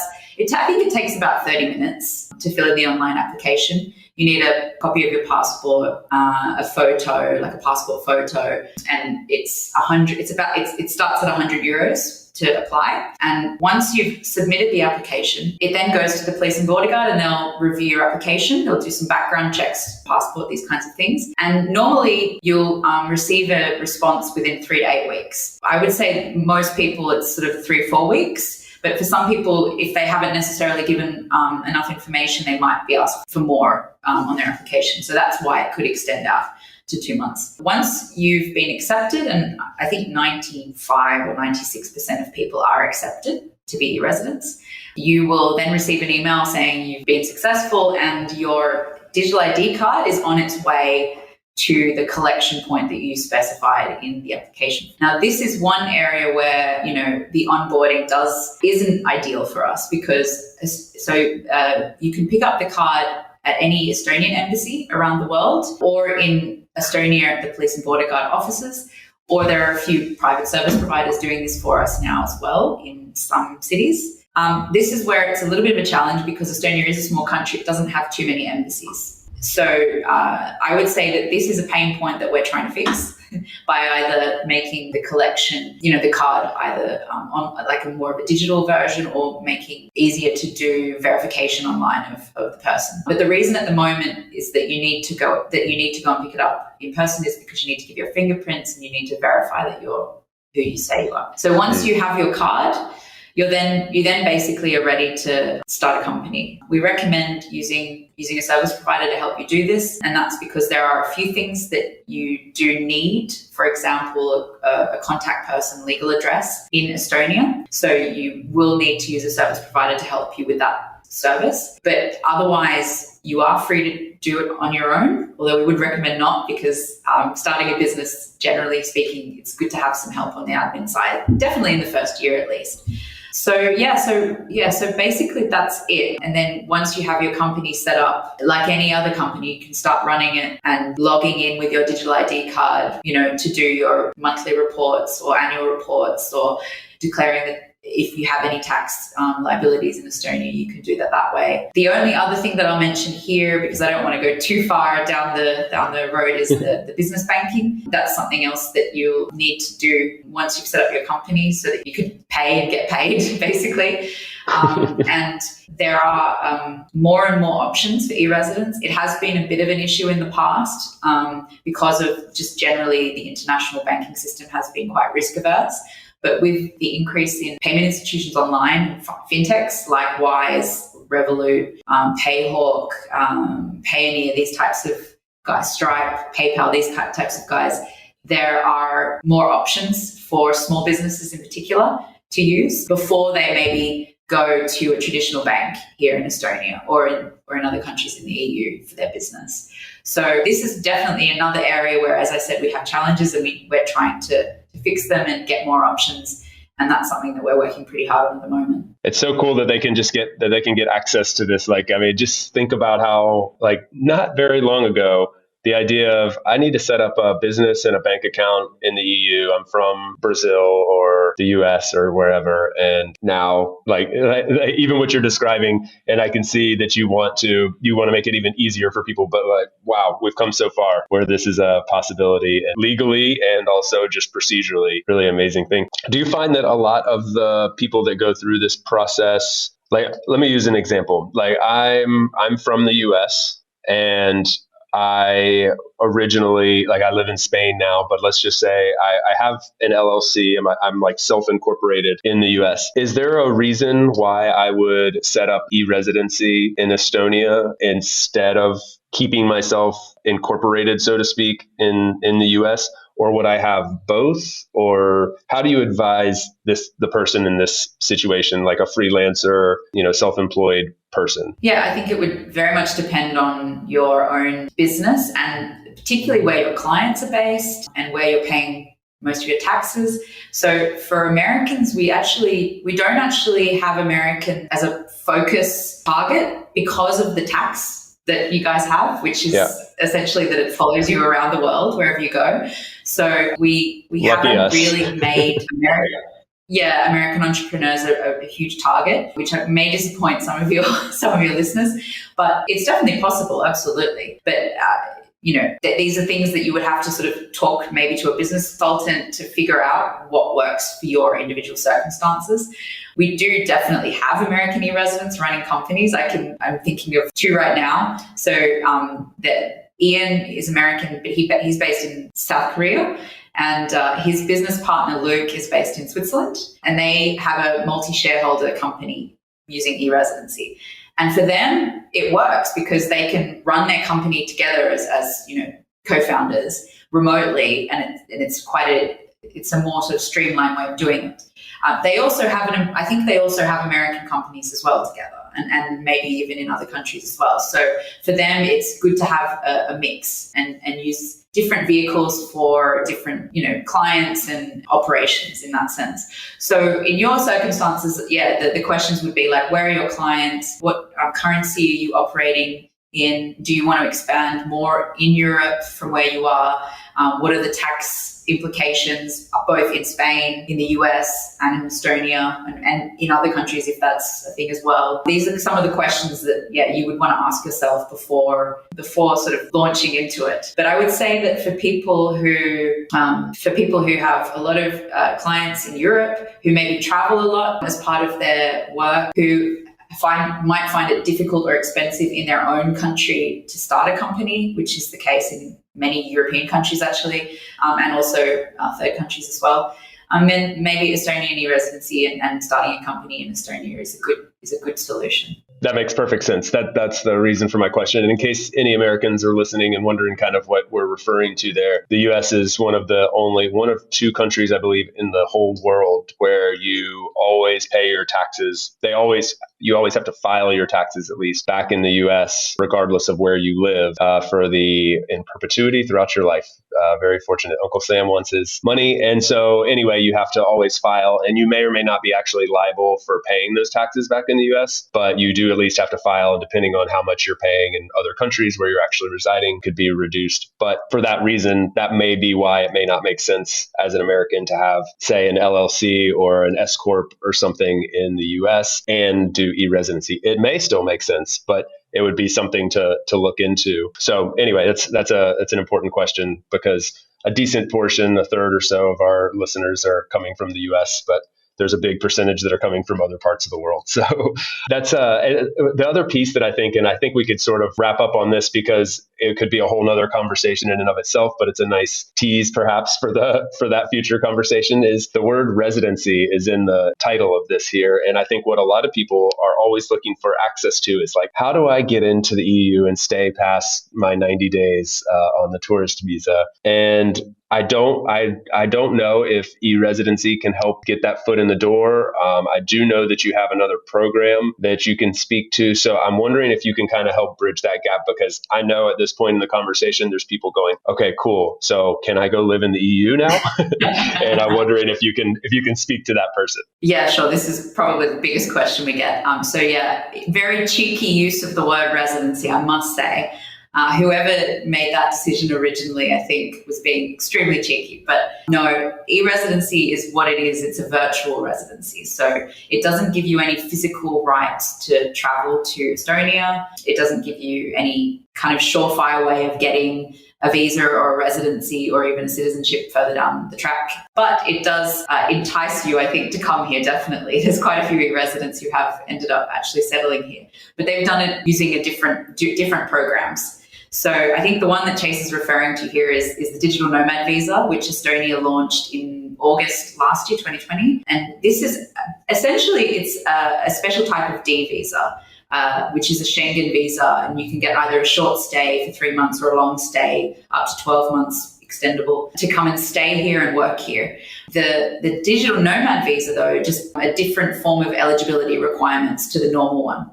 Speaker 2: think it takes about 30 minutes to fill in the online application. You need a copy of your passport, a photo, like a passport photo, and it starts at €100 to apply. And once you've submitted the application, it then goes to the police and border guard and they'll review your application. They'll do some background checks, passport, these kinds of things. And normally you'll receive a response within 3 to 8 weeks. I would say most people it's sort of 3 or 4 weeks. But for some people, if they haven't necessarily given enough information, they might be asked for more on their application. So that's why it could extend out to 2 months. Once you've been accepted, and I think 95 or 96% of people are accepted to be E-residents, you will then receive an email saying you've been successful and your digital ID card is on its way to the collection point that you specified in the application. Now, this is one area where, the onboarding isn't ideal for us because you can pick up the card at any Estonian embassy around the world or in Estonia at the police and border guard offices, or there are a few private service providers doing this for us now as well in some cities. This is where it's a little bit of a challenge because Estonia is a small country. It doesn't have too many embassies. So I would say that this is a pain point that we're trying to fix by either making the collection, the card either on like a more of a digital version or making easier to do verification online of the person. But the reason at the moment is that you need to go and pick it up in person is because you need to give your fingerprints and you need to verify that you're who you say you are. So once you have your card, you then basically are ready to start a company. We recommend using a service provider to help you do this, and that's because there are a few things that you do need. For example, a contact person legal address in Estonia. So you will need to use a service provider to help you with that service. But otherwise, you are free to do it on your own, although we would recommend not because starting a business, generally speaking, it's good to have some help on the admin side, definitely in the first year at least. So basically that's it. And then once you have your company set up, like any other company, you can start running it and logging in with your digital ID card, to do your monthly reports or annual reports or declaring that if you have any tax liabilities in Estonia, you can do that way. The only other thing that I'll mention here, because I don't want to go too far down the road, is the business banking. That's something else that you'll need to do once you've set up your company so that you can pay and get paid, basically. And there are more and more options for e-residents. It has been a bit of an issue in the past because of just generally the international banking system has been quite risk averse. But with the increase in payment institutions online, fintechs like Wise, Revolut, Payhawk, Payoneer, these types of guys, Stripe, PayPal, these types of guys, there are more options for small businesses in particular to use before they maybe go to a traditional bank here in Estonia or in other countries in the EU for their business. So this is definitely another area where, as I said, we have challenges and we're trying to fix them and get more options. And that's something that we're working pretty hard on at the moment.
Speaker 3: It's so cool that they can get access to this. Just think about how, not very long ago, the idea of I need to set up a business and a bank account in the EU. I'm from Brazil or the US or wherever. And now like even what you're describing, and I can see that you want to make it even easier for people, but like, wow, we've come so far where this is a possibility and legally and also just procedurally. Really amazing thing. Do you find that a lot of the people that go through this process, like, let me use an example. Like I'm from the US and I originally, like I live in Spain now, but let's just say I have an LLC. I'm like self-incorporated in the US. Is there a reason why I would set up e-residency in Estonia instead of keeping myself incorporated, so to speak, in the US? Or would I have both? Or how do you advise the person in this situation, like a freelancer, self-employed person?
Speaker 2: Yeah, I think it would very much depend on your own business and particularly where your clients are based and where you're paying most of your taxes. So for Americans, we don't actually have American as a focus target because of the tax that you guys have, which is essentially that it follows you around the world wherever you go. So we haven't really made American entrepreneurs are a huge target, which may disappoint some of your listeners, but it's definitely possible, absolutely. But these are things that you would have to sort of talk maybe to a business consultant to figure out what works for your individual circumstances. We do definitely have American e-residents running companies. I'm thinking of two right now. So Ian is American, but he's based in South Korea. And his business partner, Luke, is based in Switzerland. And they have a multi-shareholder company using e-residency. And for them, it works because they can run their company together as co-founders remotely. And it's a more sort of streamlined way of doing it. They also have American companies as well together, and maybe even in other countries as well. So for them, it's good to have a mix and use different vehicles for different, clients and operations in that sense. So in your circumstances, the questions would be like, where are your clients? What currency are you operating in? Do you want to expand more in Europe from where you are? What are the tax implications, both in Spain, in the US, and in Estonia, and in other countries, if that's a thing as well? These are some of the questions that, you would want to ask yourself before sort of launching into it. But I would say that for people who have a lot of clients in Europe, who maybe travel a lot as part of their work, who might find it difficult or expensive in their own country to start a company, which is the case in many European countries actually, and also third countries as well. Then maybe Estonian e-residency and starting a company in Estonia is a good solution.
Speaker 3: That makes perfect sense. That's the reason for my question. And in case any Americans are listening and wondering kind of what we're referring to there, the U.S. is one of two countries, I believe, in the whole world where you always pay your taxes. You always have to file your taxes, at least back in the U.S., regardless of where you live, in perpetuity throughout your life. Very fortunate. Uncle Sam wants his money. And so anyway, you have to always file, and you may or may not be actually liable for paying those taxes back in the U.S., but you do at least have to file, and depending on how much you're paying in other countries where you're actually residing could be reduced. But for that reason, that may be why it may not make sense as an American to have, say, an LLC or an S Corp or something in the US and do e-residency. It may still make sense, but it would be something to look into. So anyway, that's an important question because a decent portion, a third or so of our listeners are coming from the US, but there's a big percentage that are coming from other parts of the world. So that's the other piece that I think we could sort of wrap up on this because it could be a whole nother conversation in and of itself, but it's a nice tease perhaps for that future conversation is the word residency is in the title of this here. And I think what a lot of people are always looking for access to is like, how do I get into the EU and stay past my 90 days on the tourist visa? And I don't know if e-residency can help get that foot in the door. I do know that you have another program that you can speak to. So I'm wondering if you can kind of help bridge that gap, because I know at this point in the conversation, there's people going, okay, cool. So can I go live in the EU now? And I'm wondering if you can speak to that person.
Speaker 2: Yeah, sure. This is probably the biggest question we get. Very cheeky use of the word residency, I must say. Whoever made that decision originally, I think, was being extremely cheeky. But no, e-residency is what it is. It's a virtual residency. So it doesn't give you any physical rights to travel to Estonia. It doesn't give you any kind of surefire way of getting a visa or a residency or even a citizenship further down the track. But it does entice you, I think, to come here, definitely. There's quite a few e-residents who have ended up actually settling here. But they've done it using different programs. So I think the one that Chase is referring to here is the digital nomad visa, which Estonia launched in August last year, 2020. And this is essentially, it's a special type of D visa, which is a Schengen visa. And you can get either a short stay for 3 months or a long stay up to 12 months extendable to come and stay here and work here. The digital nomad visa, though, just a different form of eligibility requirements to the normal one.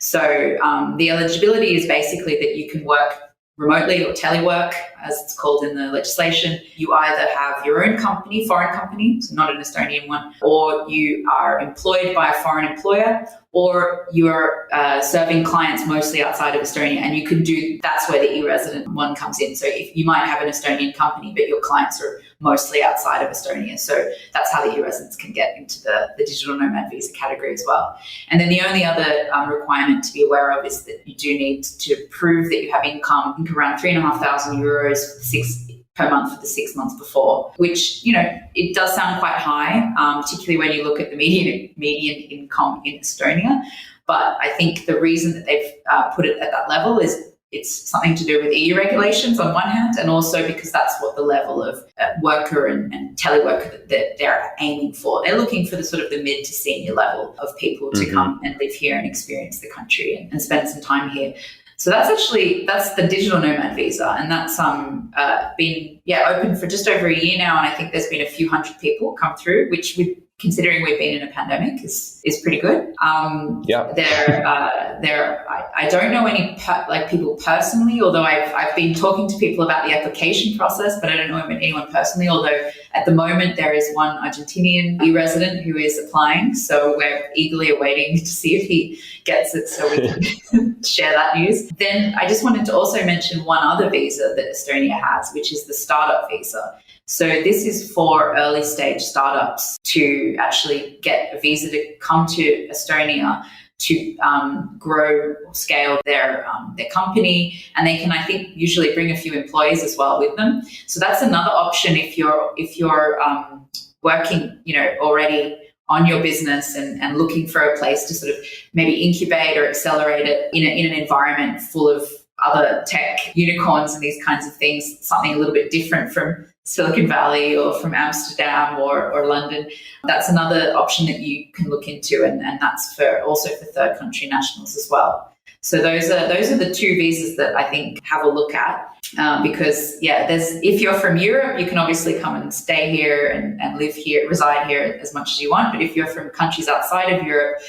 Speaker 2: So the eligibility is basically that you can work remotely or telework, as it's called in the legislation. You either have your own company, foreign company, so not an Estonian one, or you are employed by a foreign employer, or you're serving clients mostly outside of Estonia, and you can do, that's where the e-resident one comes in. So if you might have an Estonian company, but your clients are mostly outside of Estonia. So that's how the e-residents can get into the digital nomad visa category as well. And then the only other requirement to be aware of is that you do need to prove that you have income, I think around 3,500 euros per month for the 6 months before, which, you know, it does sound quite high, particularly when you look at the median income in Estonia. But I think the reason that they've put it at that level is it's something to do with EU regulations on one hand, and also because that's what the level of worker and teleworker that they're aiming for. They're looking for the sort of the mid to senior level of people to come and live here and experience the country and spend some time here. So that's the digital nomad visa, and that's been open for just over a year now, and I think there's been a few hundred people come through, which considering we've been in a pandemic is pretty good. I don't know any people personally, although I've been talking to people about the application process, but I don't know anyone personally, although at the moment there is one Argentinian e-resident who is applying, so we're eagerly awaiting to see if he gets it so we can share that news. Then I just wanted to also mention one other visa that Estonia has, which is the startup visa. So this is for early stage startups to actually get a visa to come to Estonia to grow or scale their company, and they can, I think, usually bring a few employees as well with them. So that's another option if you're working, already on your business and looking for a place to sort of maybe incubate or accelerate it in an environment full of other tech unicorns and these kinds of things, something a little bit different from Silicon Valley or from Amsterdam or London. That's another option that you can look into, and that's also for third country nationals as well. So those are the two visas that I think have a look at, because if you're from Europe, you can obviously come and stay here and live here, reside here as much as you want. But if you're from countries outside of Europe,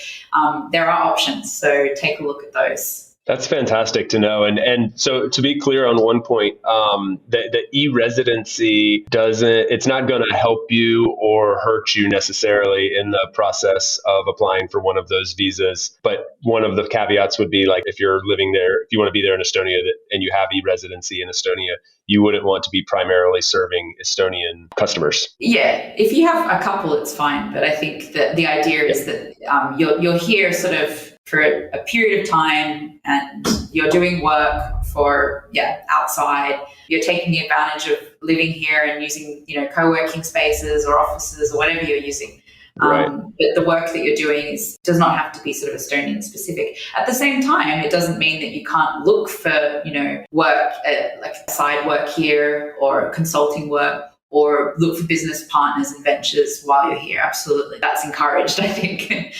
Speaker 2: there are options. So take a look at those.
Speaker 3: That's fantastic to know. And so to be clear on one point, the e-residency it's not going to help you or hurt you necessarily in the process of applying for one of those visas. But one of the caveats would be, like, if you're living there, if you want to be there in Estonia and you have e-residency in Estonia, you wouldn't want to be primarily serving Estonian customers.
Speaker 2: Yeah, if you have a couple, it's fine. But I think that the idea is that you're here sort of for a period of time, and you're doing work for outside. You're taking the advantage of living here and using co-working spaces or offices or whatever you're using.
Speaker 3: Right.
Speaker 2: But the work that you're doing does not have to be sort of Estonian specific. At the same time, it doesn't mean that you can't look for work, like side work here or consulting work, or look for business partners and ventures while you're here. Absolutely, that's encouraged, I think.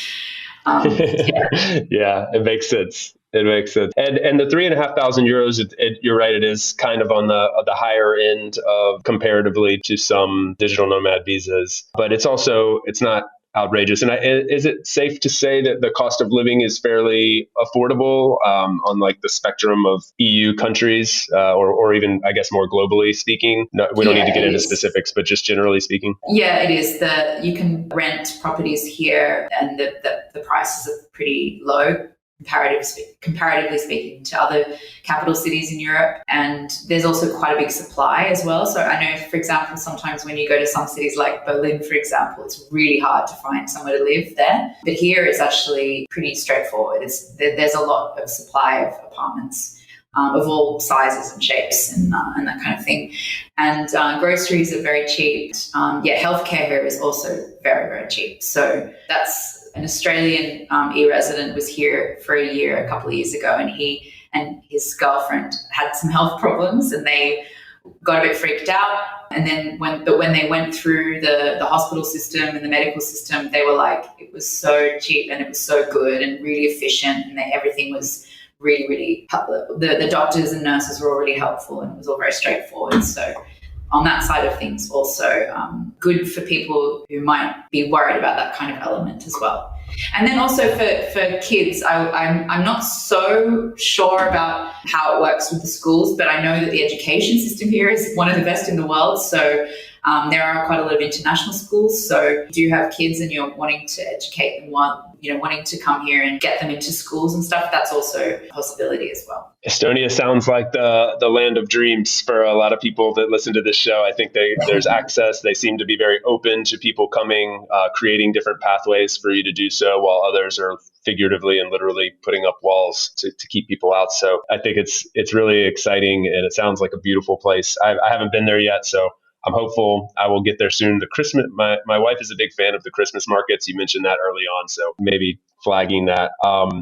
Speaker 3: Yeah, it makes sense. It makes sense. And the 3,500 euros, you're right, it is kind of on the higher end of comparatively to some digital nomad visas, but it's not outrageous. And is it safe to say that the cost of living is fairly affordable on like the spectrum of EU countries, or even, I guess, more globally speaking? No, we don't need to get into specifics, but just generally speaking.
Speaker 2: Yeah, it is. You can rent properties here, and the prices are pretty low. comparatively speaking, to other capital cities in Europe. And there's also quite a big supply as well. So I know, for example, sometimes when you go to some cities like Berlin, for example, it's really hard to find somewhere to live there. But here it's actually pretty straightforward. There's a lot of supply of apartments of all sizes and shapes and that kind of thing. And groceries are very cheap. Healthcare here is also very, very cheap. So that's an Australian e-resident was here for a year a couple of years ago, and he and his girlfriend had some health problems and they got a bit freaked out. And then when they went through the hospital system and the medical system, they were like, it was so cheap and it was so good and really efficient, and everything was really, really, the doctors and nurses were all really helpful, and it was all very straightforward. So on that side of things, also good for people who might be worried about that kind of element as well. And then also for kids, I'm not so sure about how it works with the schools, but I know that the education system here is one of the best in the world. So there are quite a lot of international schools. So if you do have kids and you're wanting to educate them, wanting to come here and get them into schools and stuff, that's also a possibility as well.
Speaker 3: Estonia sounds like the land of dreams for a lot of people that listen to this show. I think there's access. They seem to be very open to people coming, creating different pathways for you to do so, while others are figuratively and literally putting up walls to keep people out. So I think it's really exciting, and it sounds like a beautiful place. I haven't been there yet, so I'm hopeful I will get there soon. The Christmas, my wife is a big fan of the Christmas markets. You mentioned that early on, so maybe flagging that.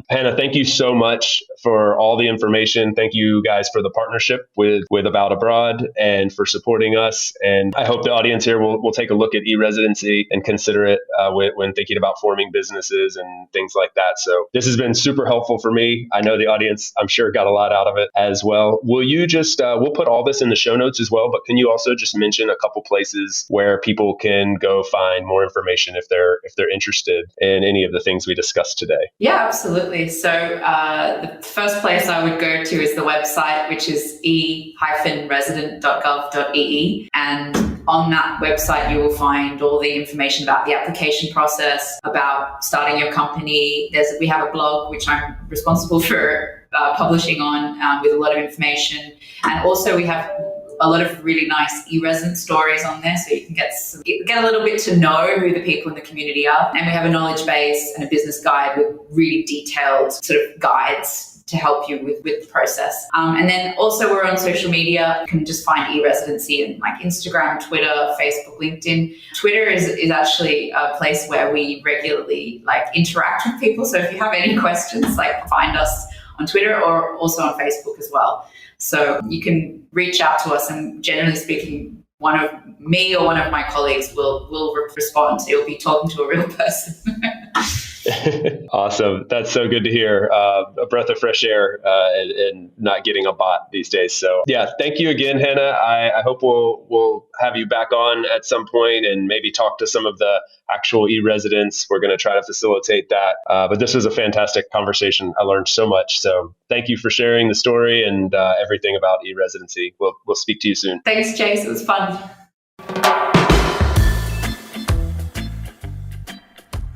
Speaker 3: Hannah, thank you so much for all the information. Thank you guys for the partnership with About Abroad and for supporting us. And I hope the audience here will take a look at e-residency and consider it when thinking about forming businesses and things like that. So this has been super helpful for me. I know the audience, I'm sure, got a lot out of it as well. Will you just, we'll put all this in the show notes as well, but can you also just mention a couple places where people can go find more information if they're interested in any of the things we discussed today?
Speaker 2: Yeah, absolutely. So the first place I would go to is the website, which is e-resident.gov.ee. And on that website, you will find all the information about the application process, about starting your company. We have a blog, which I'm responsible for publishing on with a lot of information. And also we have a lot of really nice e-resident stories on there, so you can get a little bit to know who the people in the community are. And we have a knowledge base and a business guide with really detailed sort of guides to help you with the process. And then also we're on social media. You can just find e-residency in like Instagram, Twitter, Facebook, LinkedIn. Twitter is actually a place where we regularly interact with people. So if you have any questions, find us on Twitter or also on Facebook as well. So you can reach out to us, and generally speaking, one of me or one of my colleagues will respond. So you'll be talking to a real person.
Speaker 3: Awesome. That's so good to hear. A breath of fresh air and not getting a bot these days. So yeah, thank you again, Hannah. I hope we'll have you back on at some point and maybe talk to some of the actual e-residents. We're going to try to facilitate that. But this was a fantastic conversation. I learned so much. So thank you for sharing the story and everything about e-residency. We'll speak to you soon.
Speaker 2: Thanks, Chase. It was fun.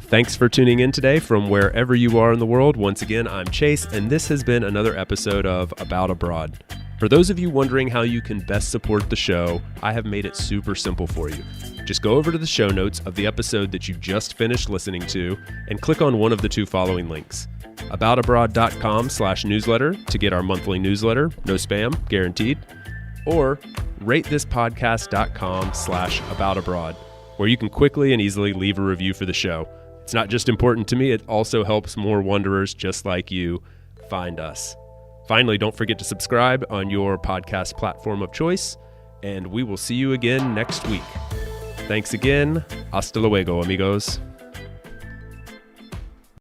Speaker 1: Thanks for tuning in today from wherever you are in the world. Once again, I'm Chase, and this has been another episode of About Abroad. For those of you wondering how you can best support the show, I have made it super simple for you. Just go over to the show notes of the episode that you just finished listening to and click on one of the two following links. aboutabroad.com/newsletter to get our monthly newsletter, no spam, guaranteed, or ratethispodcast.com/aboutabroad, where you can quickly and easily leave a review for the show. It's not just important to me, it also helps more wanderers just like you find us. Finally, don't forget to subscribe on your podcast platform of choice, and we will see you again next week. Thanks again. Hasta luego, amigos.